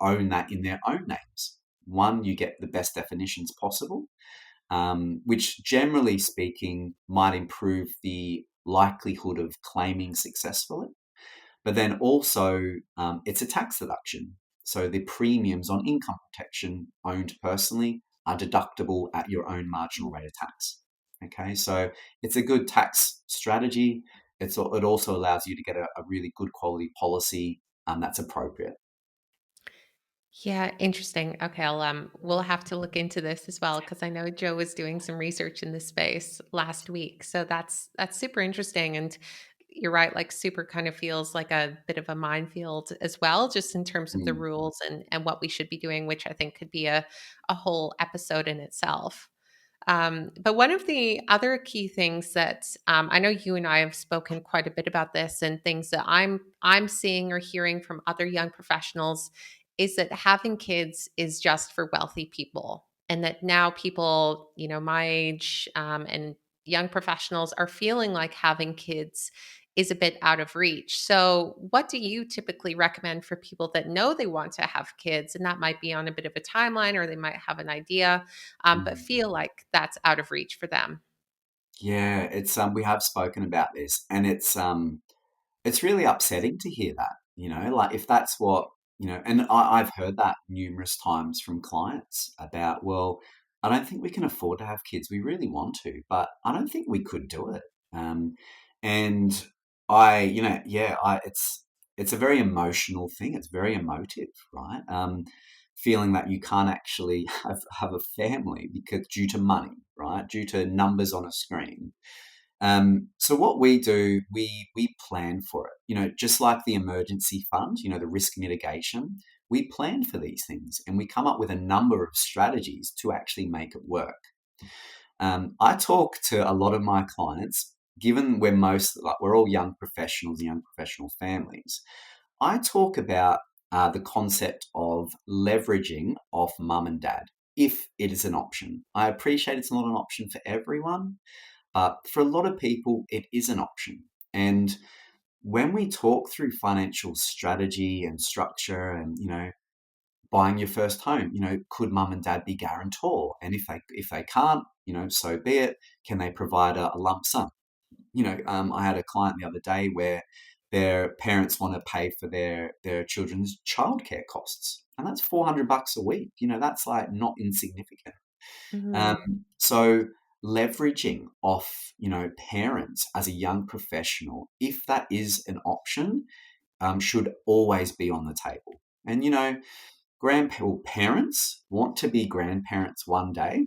own that in their own names. One, you get the best definitions possible, which generally speaking might improve the likelihood of claiming successfully. But then also, it's a tax deduction. So the premiums on income protection owned personally are deductible at your own marginal rate of tax. Okay, so it's a good tax strategy. It also allows you to get a really good quality policy that's appropriate. Yeah, interesting. Okay, we'll have to look into this as well because I know Joe was doing some research in this space last week. So that's super interesting. And you're right, like super kind of feels like a bit of a minefield as well, just in terms of the Mm, rules and what we should be doing, which I think could be a whole episode in itself. But one of the other key things that I know you and I have spoken quite a bit about this, and things that I'm seeing or hearing from other young professionals, is that having kids is just for wealthy people, and that now people, my age and young professionals are feeling like having kids is a bit out of reach. So, what do you typically recommend for people that know they want to have kids, and that might be on a bit of a timeline, or they might have an idea? But mm. feel like that's out of reach for them. Yeah, it's we have spoken about this, and it's really upsetting to hear that, like if that's what, and I've heard that numerous times from clients about, well, I don't think we can afford to have kids. We really want to, but I don't think we could do it. Um, and yeah, it's a very emotional thing. It's very emotive, right? Feeling that you can't actually have a family because due to money, right? Due to numbers on a screen. So what we do, we plan for it. Just like the emergency fund, the risk mitigation, we plan for these things and we come up with a number of strategies to actually make it work. I talk to a lot of my clients, given we're all young professionals and young professional families. I talk about the concept of leveraging off mum and dad if it is an option. I appreciate it's not an option for everyone, but for a lot of people, it is an option. And when we talk through financial strategy and structure and, buying your first home, could mum and dad be guarantor? And if they can't, so be it. Can they provide a lump sum? I had a client the other day where their parents want to pay for their children's childcare costs, and that's $400 a week. That's like not insignificant. Mm-hmm. So leveraging off, parents as a young professional, if that is an option, should always be on the table. And parents want to be grandparents one day,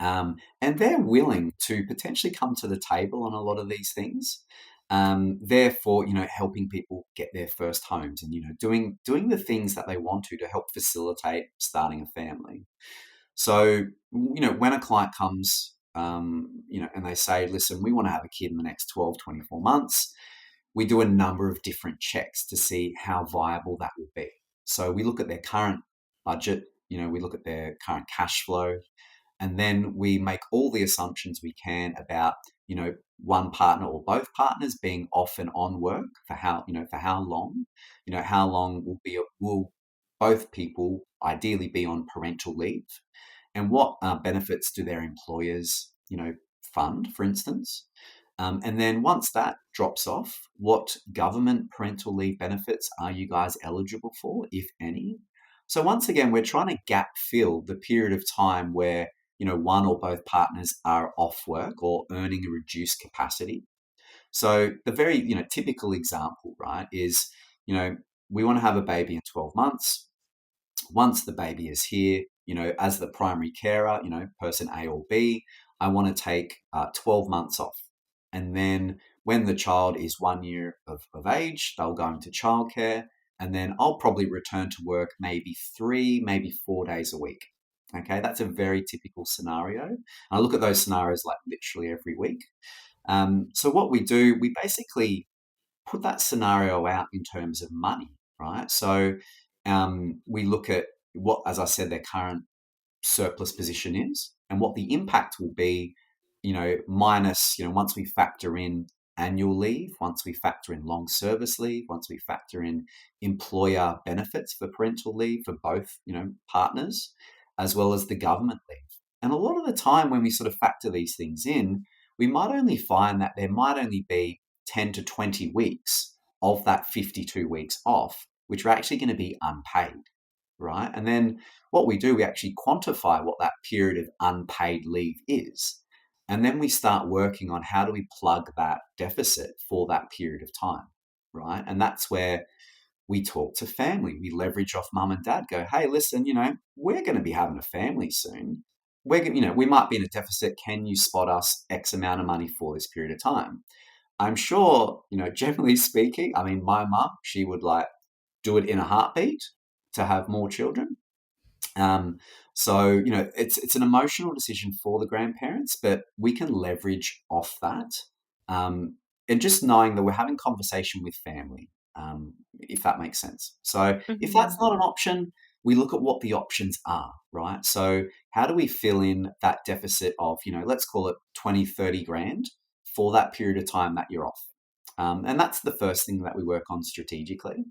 and they're willing to potentially come to the table on a lot of these things. Therefore, helping people get their first homes and doing the things that they want to help facilitate starting a family. So, when a client comes, and they say, listen, we want to have a kid in the next 12, 24 months, we do a number of different checks to see how viable that will be. So we look at their current budget, we look at their current cash flow, and then we make all the assumptions we can about, one partner or both partners being off and on work for how long, how long will both people ideally be on parental leave, and what benefits do their employers, fund, for instance. And then once that drops off, what government parental leave benefits are you guys eligible for, if any? So once again, we're trying to gap fill the period of time where, one or both partners are off work or earning a reduced capacity. So the very, typical example, right, is, we want to have a baby in 12 months. Once the baby is here, as the primary carer, person A or B, I want to take 12 months off. And then when the child is 1 year of age, they'll go into childcare. And then I'll probably return to work maybe 3, maybe 4 days a week. Okay, that's a very typical scenario. And I look at those scenarios like literally every week. So what we do, we basically put that scenario out in terms of money, right? So we look at what, as I said, their current surplus position is and what the impact will be, minus, once we factor in annual leave, once we factor in long service leave, once we factor in employer benefits for parental leave for both, partners, as well as the government leave. And a lot of the time when we sort of factor these things in, we might only find that there might only be 10 to 20 weeks of that 52 weeks off, which are actually going to be unpaid, right? And then what we do, we actually quantify what that period of unpaid leave is. And then we start working on how do we plug that deficit for that period of time, right? And that's where we talk to family. We leverage off mum and dad, go, hey, listen, we're going to be having a family soon. We might be in a deficit. Can you spot us X amount of money for this period of time? I'm sure, generally speaking, I mean, my mum, she would like do it in a heartbeat to have more children. So it's an emotional decision for the grandparents, but we can leverage off that, and just knowing that we're having conversation with family, if that makes sense. So if Mm-hmm. that's not an option, we look at what the options are, right? So how do we fill in that deficit of, let's call it 20, 30 grand for that period of time that you're off? And that's the first thing that we work on strategically.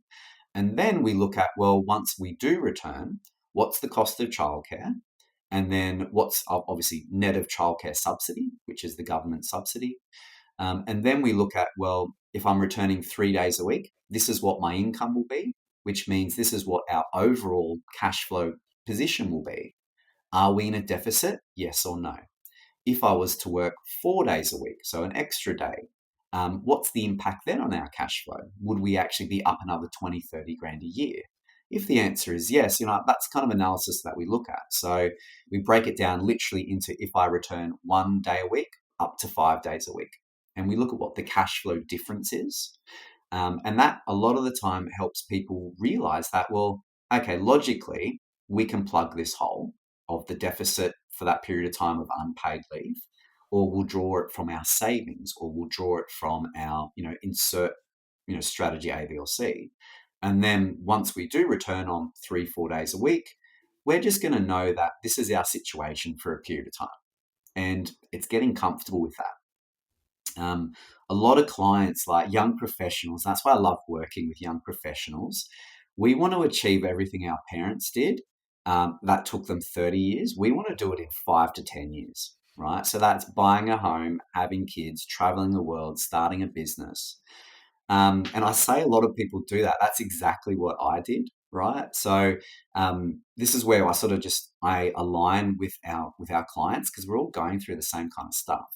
And then we look at, well, once we do return, what's the cost of childcare? And then what's obviously net of childcare subsidy, which is the government subsidy. And then we look at, well, if I'm returning 3 days a week, this is what my income will be, which means this is what our overall cash flow position will be. Are we in a deficit? Yes or no? If I was to work 4 days a week, so an extra day, what's the impact then on our cash flow? Would we actually be up another 20, 30 grand a year? If the answer is yes, that's kind of analysis that we look at. So we break it down literally into if I return 1 day a week up to 5 days a week. And we look at what the cash flow difference is. And that a lot of the time helps people realize that, well, okay, logically, we can plug this hole of the deficit for that period of time of unpaid leave, or we'll draw it from our savings, or we'll draw it from our, insert, strategy A, B, or C. And then once we do return on 3, 4 days a week, we're just going to know that this is our situation for a period of time. And it's getting comfortable with that. A lot of clients, like young professionals, that's why I love working with young professionals. We want to achieve everything our parents did. That took them 30 years. We want to do it in 5 to 10 years, right? So that's buying a home, having kids, traveling the world, starting a business. And I say a lot of people do that. That's exactly what I did, right? So this is where I sort of I align with our clients, because we're all going through the same kind of stuff.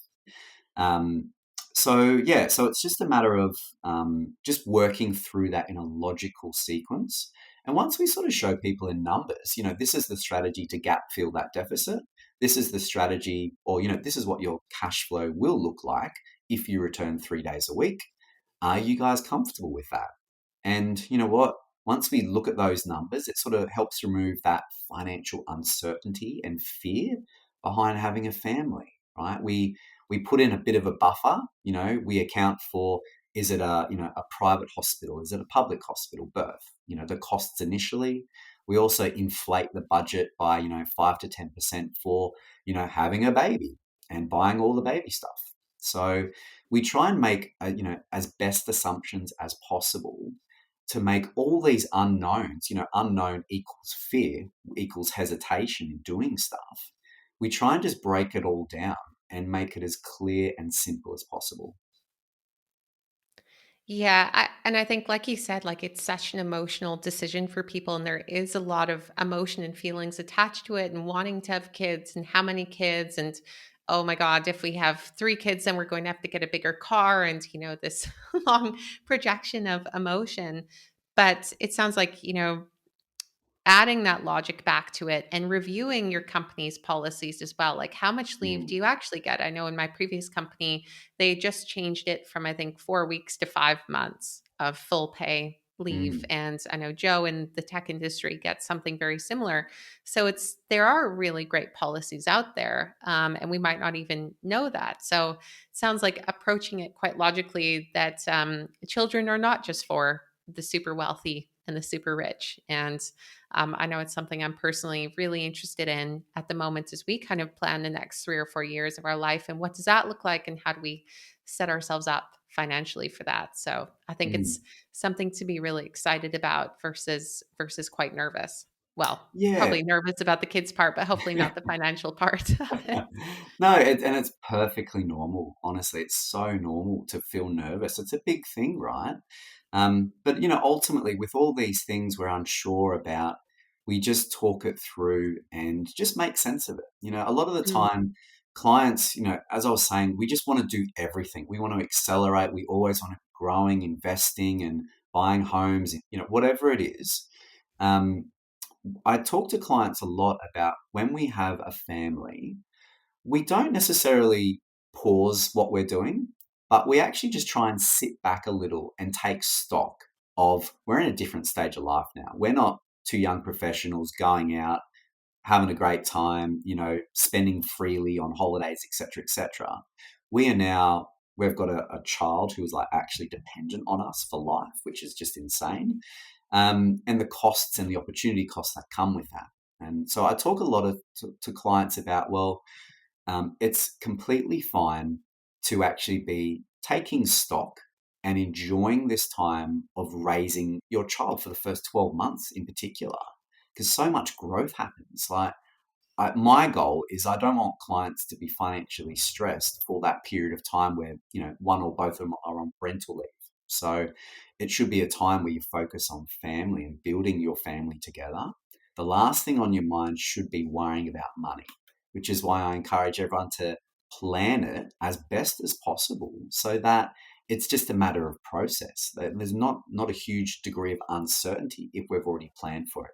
Um, so yeah, so it's just a matter of just working through that in a logical sequence. And once we sort of show people in numbers, this is the strategy to gap fill that deficit. This is the strategy, or this is what your cash flow will look like if you return 3 days a week. Are you guys comfortable with that? And you know what? Once we look at those numbers, it sort of helps remove that financial uncertainty and fear behind having a family, right? We put in a bit of a buffer. We account for, is it a private hospital? Is it a public hospital birth? The costs initially. We also inflate the budget by 5 to 10% for having a baby and buying all the baby stuff. So we try and make as best assumptions as possible to make all these unknowns. Unknown equals fear, equals hesitation in doing stuff. We try and just break it all down and make it as clear and simple as possible. Yeah, and I think, like you said, like it's such an emotional decision for people, and there is a lot of emotion and feelings attached to it, and wanting to have kids, and how many kids, and oh my God, if we have 3 kids, then we're going to have to get a bigger car, and this long projection of emotion. But it sounds like adding that logic back to it and reviewing your company's policies as well. Like, how much leave do Mm, you actually get? I know in my previous company, they just changed it from, I think, 4 weeks to 5 months of full pay leave. mm, And I know Joe in the tech industry gets something very similar. So there are really great policies out there. And we might not even know that. So it sounds like approaching it quite logically, that children are not just for the super wealthy and the super rich. And I know it's something I'm personally really interested in at the moment, as we kind of plan the next 3 or 4 years of our life, and what does that look like, and how do we set ourselves up financially for that. So I think mm. it's something to be really excited about versus quite nervous. Well, Yeah. probably nervous about the kids part, but hopefully not the financial part of it. No, and it's perfectly normal. Honestly, it's so normal to feel nervous. It's a big thing, right? But ultimately, with all these things we're unsure about, we just talk it through and just make sense of it. A lot of the Mm. time, clients, as I was saying, we just want to do everything. We want to accelerate. We always want to be growing, investing, and buying homes. Whatever it is. Um, I talk to clients a lot about when we have a family, we don't necessarily pause what we're doing, but we actually just try and sit back a little and take stock of, we're in a different stage of life now. We're not two young professionals going out, having a great time, spending freely on holidays, etc., etc. We are now, we've got a child who is like actually dependent on us for life, which is just insane. And the costs and the opportunity costs that come with that. And so I talk a lot to clients about, well, it's completely fine to actually be taking stock and enjoying this time of raising your child for the first 12 months in particular, because so much growth happens. Like, my goal is, I don't want clients to be financially stressed for that period of time where, one or both of them are on parental leave. So it should be a time where you focus on family and building your family together. The last thing on your mind should be worrying about money, which is why I encourage everyone to plan it as best as possible, so that it's just a matter of process. There's not a huge degree of uncertainty if we've already planned for it.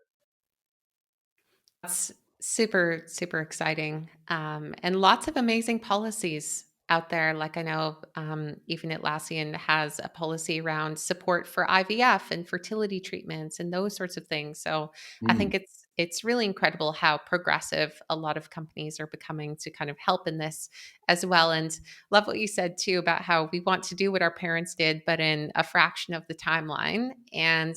That's super, super exciting. And lots of amazing policies out there. Like, I know even Atlassian has a policy around support for IVF and fertility treatments and those sorts of things. So I think Mm, it's really incredible how progressive a lot of companies are becoming to kind of help in this as well. And love what you said too about how we want to do what our parents did, but in a fraction of the timeline. And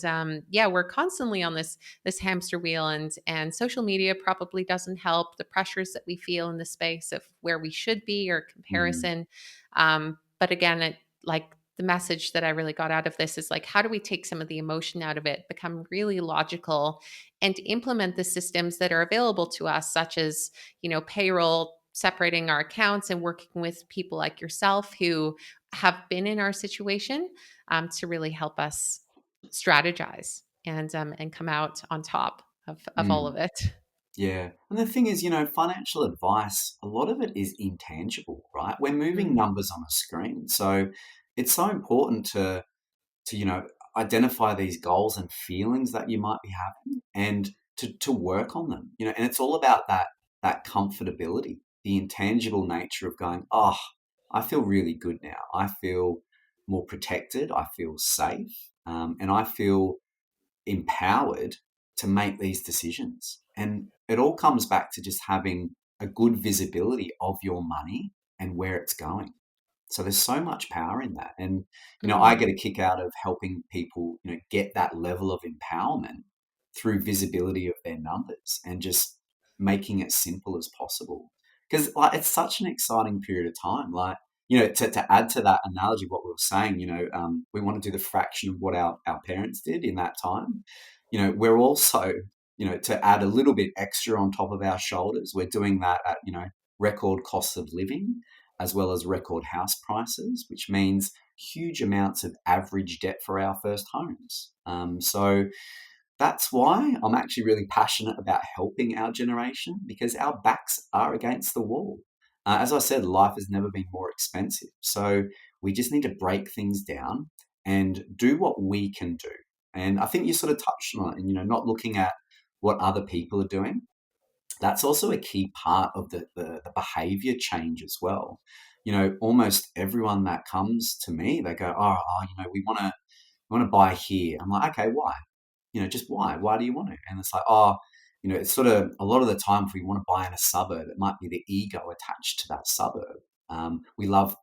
yeah, we're constantly on this hamster wheel, and social media probably doesn't help the pressures that we feel in the space of where we should be or Mm, comparison. But again, it like the message that I really got out of this is like, how do we take some of the emotion out of it, become really logical, and implement the systems that are available to us, such as, payroll, separating our accounts, and working with people like yourself who have been in our situation, to really help us strategize and come out on top of all of mm. it. Yeah. And the thing is, financial advice, a lot of it is intangible, right? We're moving Mm, numbers on a screen. So it's so important to identify these goals and feelings that you might be having and to work on them. And it's all about that comfortability, the intangible nature of going, oh, I feel really good now. I feel more protected. I feel safe. And I feel empowered to make these decisions. And it all comes back to just having a good visibility of your money and where it's going. So there's so much power in that. And, I mm, get a kick out of helping people, get that level of empowerment through visibility of their numbers and just making it simple as possible. Because like it's such an exciting period of time. Like, to add to that analogy, what we were saying, we want to do the fraction of what our parents did in that time. We're also, to add a little bit extra on top of our shoulders, we're doing that at, record costs of living as well as record house prices, which means huge amounts of average debt for our first homes. So that's why I'm actually really passionate about helping our generation because our backs are against the wall. As I said, life has never been more expensive. So we just need to break things down and do what we can do. And I think you sort of touched on it, and not looking at what other people are doing. That's also a key part of the behavior change as well. Almost everyone that comes to me, they go, oh, we want to buy here. I'm like, okay, why? Just why? Why do you want to? And it's like, oh, it's sort of a lot of the time if we want to buy in a suburb, it might be the ego attached to that suburb. We love,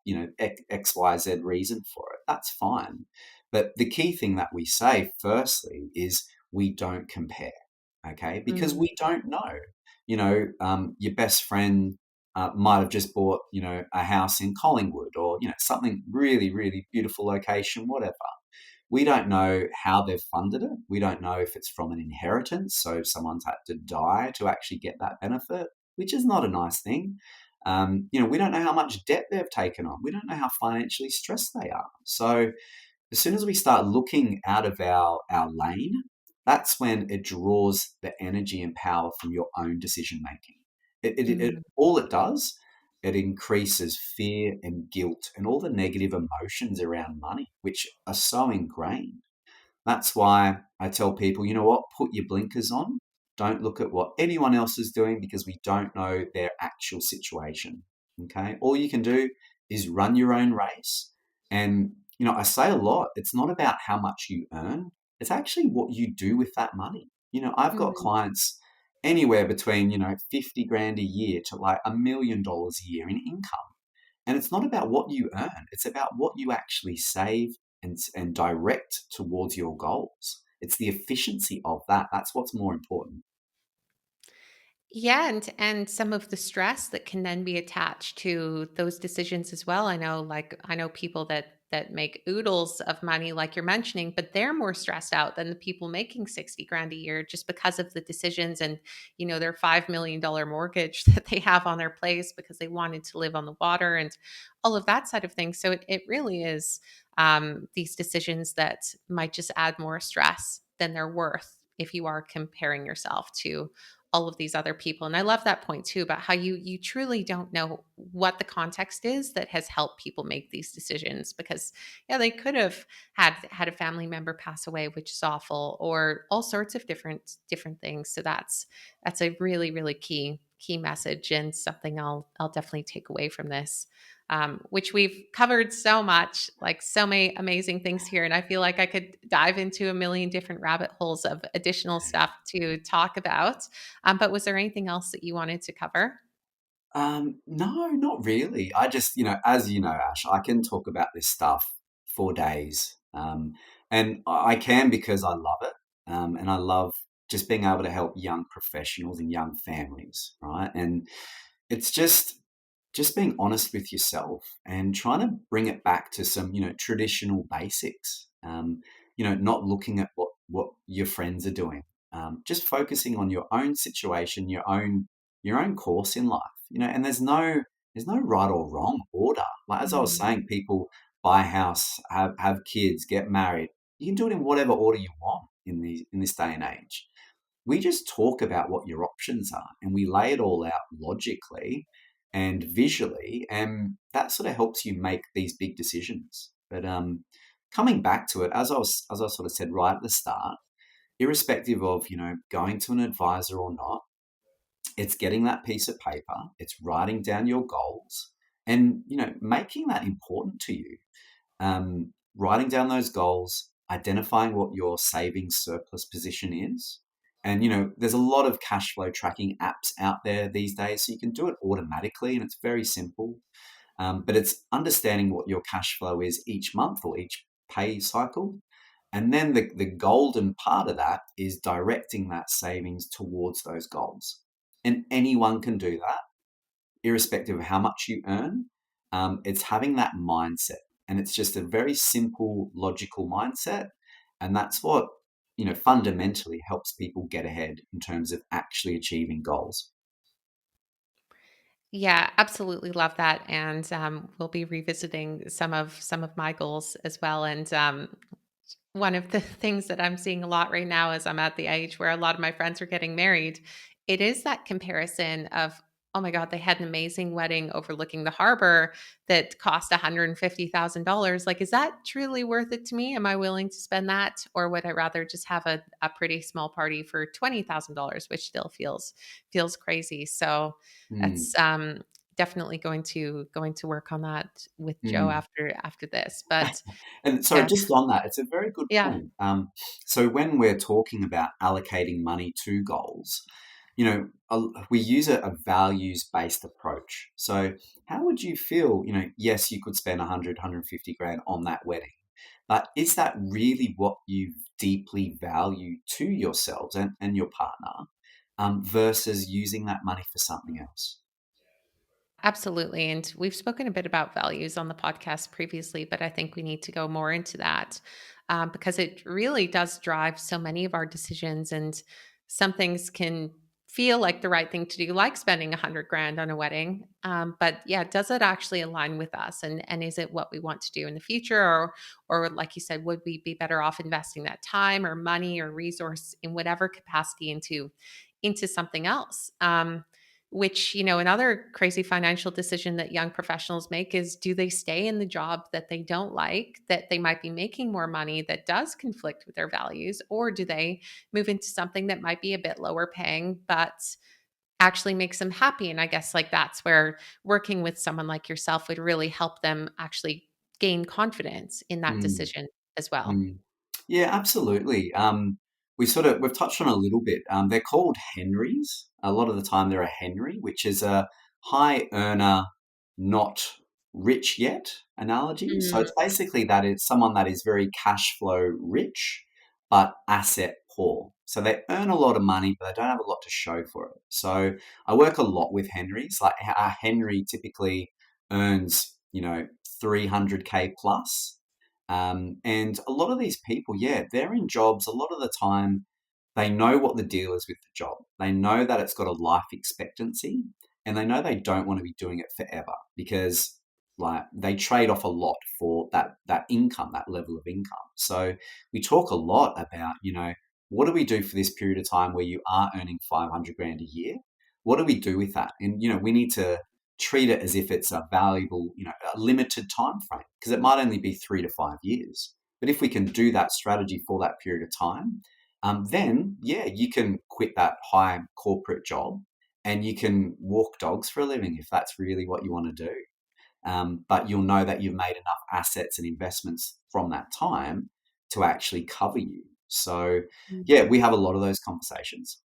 X, Y, Z reason for it. That's fine. But the key thing that we say, firstly, is we don't compare, okay? Because mm, we don't know. Your best friend might have just bought, a house in Collingwood or, something really, really beautiful location, whatever. We don't know how they've funded it. We don't know if it's from an inheritance, so someone's had to die to actually get that benefit, which is not a nice thing. We don't know how much debt they've taken on. We don't know how financially stressed they are. So as soon as we start looking out of our lane, that's when it draws the energy and power from your own decision making. mm. All it does, it increases fear and guilt and all the negative emotions around money, which are so ingrained. That's why I tell people, you know what, put your blinkers on. Don't look at what anyone else is doing because we don't know their actual situation. Okay. All you can do is run your own race. And, I say a lot, it's not about how much you earn, it's actually what you do with that money. I've got Mm. clients anywhere between, 50 grand a year to like $1 million a year in income. And it's not about what you earn, it's about what you actually save and direct towards your goals. It's the efficiency of that. That's what's more important. Yeah, and some of the stress that can then be attached to those decisions as well. I know people that make oodles of money like you're mentioning, but they're more stressed out than the people making 60 grand a year just because of the decisions and their $5 million mortgage that they have on their place because they wanted to live on the water and all of that side of things. So it really is these decisions that might just add more stress than they're worth if you are comparing yourself to all of these other people. And I love that point too about how you truly don't know what the context is that has helped people make these decisions because yeah, they could have had a family member pass away, which is awful, or all sorts of different things. So that's a really, really key message and something I'll definitely take away from this. Which we've covered so much, like so many amazing things here. And I feel like I could dive into a million different rabbit holes of additional stuff to talk about. But was there anything else that you wanted to cover? No, not really. I just, as you know, Ash, I can talk about this stuff for days. And I can because I love it. And I love just being able to help young professionals and young families, right? And it's just being honest with yourself and trying to bring it back to some, traditional basics. Not looking at what your friends are doing. Just focusing on your own situation, your own course in life. And there's no right or wrong order. Like as I was Mhm. saying, people buy a house, have kids, get married. You can do it in whatever order you want in this day and age. We just talk about what your options are and we lay it all out logically and visually, and that sort of helps you make these big decisions. But coming back to it, as I sort of said right at the start, irrespective of going to an advisor or not, it's getting that piece of paper, it's writing down your goals, and making that important to you. Writing down those goals, identifying what your savings surplus position is. And, there's a lot of cash flow tracking apps out there these days, so you can do it automatically and it's very simple. But it's understanding what your cash flow is each month or each pay cycle. And then the golden part of that is directing that savings towards those goals. And anyone can do that irrespective of how much you earn. It's having that mindset. And it's just a very simple, logical mindset. And that's what, fundamentally helps people get ahead in terms of actually achieving goals. Yeah, absolutely love that, and we'll be revisiting some of my goals as well. And one of the things that I'm seeing a lot right now is I'm at the age where a lot of my friends are getting married. It is that comparison of, oh my God, they had an amazing wedding overlooking the harbor that cost $150,000. Like, is that truly worth it to me? Am I willing to spend that? Or would I rather just have a pretty small party for $20,000, which still feels crazy. So Mm, that's definitely going to work on that with Joe mm. after this. But And sorry, yeah, just on that, it's a very good yeah. point. So when we're talking about allocating money to goals, we use a values-based approach. So how would you feel, yes, you could spend 100, 150 grand on that wedding, but is that really what you deeply value to yourselves and your partner, versus using that money for something else? Absolutely. And we've spoken a bit about values on the podcast previously, but I think we need to go more into that because it really does drive so many of our decisions. And some things can feel like the right thing to do, like spending 100 grand on a wedding. But yeah, does it actually align with us? And is it what we want to do in the future? Or like you said, would we be better off investing that time or money or resource in whatever capacity into something else? Which, another crazy financial decision that young professionals make is, do they stay in the job that they don't like, that they might be making more money, that does conflict with their values, or do they move into something that might be a bit lower paying, but actually makes them happy? And I guess like that's where working with someone like yourself would really help them actually gain confidence in that Mm, decision as well. mm. Yeah, absolutely. We've touched on a little bit. They're called Henrys. A lot of the time, they're a Henry, which is a high earner, not rich yet analogy. So Mm, it's basically that it's someone that is very cash flow rich, but asset poor. So they earn a lot of money, but they don't have a lot to show for it. So I work a lot with Henrys. Like a Henry typically earns, 300K plus. And a lot of these people, yeah, they're in jobs a lot of the time. They know what the deal is with the job. They know that it's got a life expectancy and they know they don't want to be doing it forever because like they trade off a lot for that income, that level of income. So we talk a lot about, what do we do for this period of time where you are earning 500 grand a year? What do we do with that? And we need to treat it as if it's a valuable, a limited time frame because it might only be 3 to 5 years. But if we can do that strategy for that period of time, then yeah, you can quit that high corporate job and you can walk dogs for a living if that's really what you want to do. But you'll know that you've made enough assets and investments from that time to actually cover you. So, yeah, we have a lot of those conversations.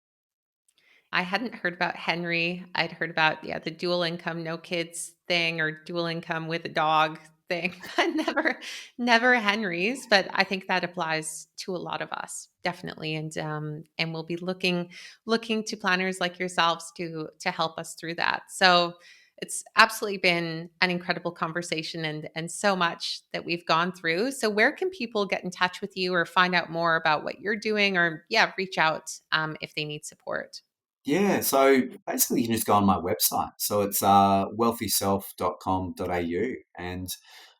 I hadn't heard about Henry. I'd heard about, the dual income, no kids thing or dual income with a dog thing, but never Henry's. But I think that applies to a lot of us, definitely. And we'll be looking to planners like yourselves to help us through that. So it's absolutely been an incredible conversation and so much that we've gone through. So where can people get in touch with you or find out more about what you're doing or reach out if they need support? Yeah, so basically you can just go on my website. So it's wealthyself.com.au and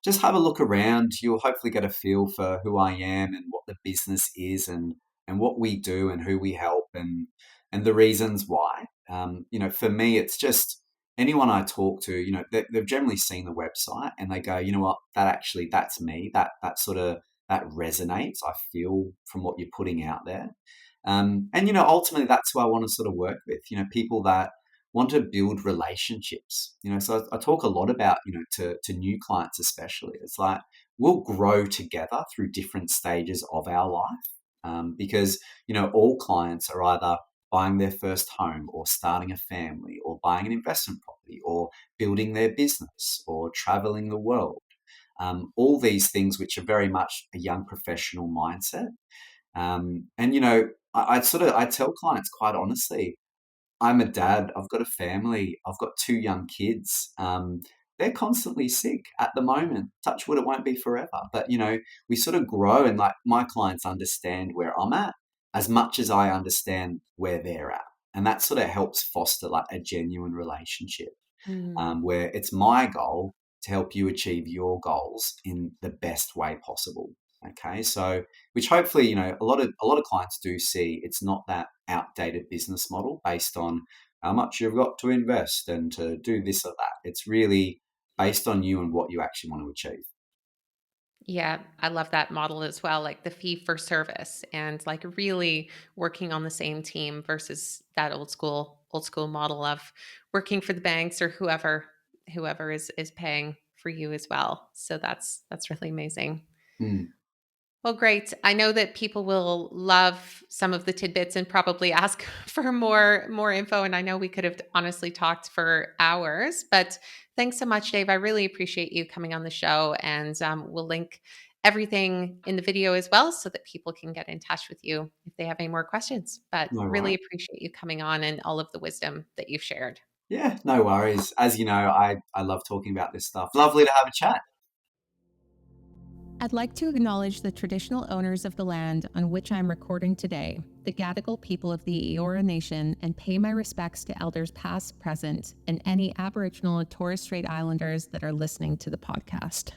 just have a look around. You'll hopefully get a feel for who I am and what the business is and what we do and who we help and the reasons why. For me, it's just anyone I talk to, they've generally seen the website and they go, you know what, that's me. That sort of that resonates. I feel from what you're putting out there. Ultimately, that's who I want to sort of work with, people that want to build relationships, so I talk a lot about, to new clients, especially, it's like, we'll grow together through different stages of our life. Because, all clients are either buying their first home or starting a family or buying an investment property or building their business or traveling the world. All these things, which are very much a young professional mindset. I tell clients quite honestly, I'm a dad, I've got a family, I've got two young kids. They're constantly sick at the moment. Touch wood, it won't be forever. But, we sort of grow and like my clients understand where I'm at as much as I understand where they're at. And that sort of helps foster like a genuine relationship Mm. where it's my goal to help you achieve your goals in the best way possible. Okay, so which hopefully a lot of clients do see. It's not that outdated business model based on how much you've got to invest and to do this or that. It's really based on you and what you actually want to achieve. Yeah, I love that model as well, like the fee for service and like really working on the same team versus that old school model of working for the banks or whoever is paying for you as well. So that's really amazing. Mm, Well, great. I know that people will love some of the tidbits and probably ask for more info. And I know we could have honestly talked for hours, but thanks so much, Dave. I really appreciate you coming on the show, and we'll link everything in the video as well so that people can get in touch with you if they have any more questions. But no really worries. appreciate you coming on and all of the wisdom that you've shared. Yeah, no worries. As you know, I love talking about this stuff. Lovely to have a chat. I'd like to acknowledge the traditional owners of the land on which I'm recording today, the Gadigal people of the Eora Nation, and pay my respects to elders past, present, and any Aboriginal and Torres Strait Islanders that are listening to the podcast.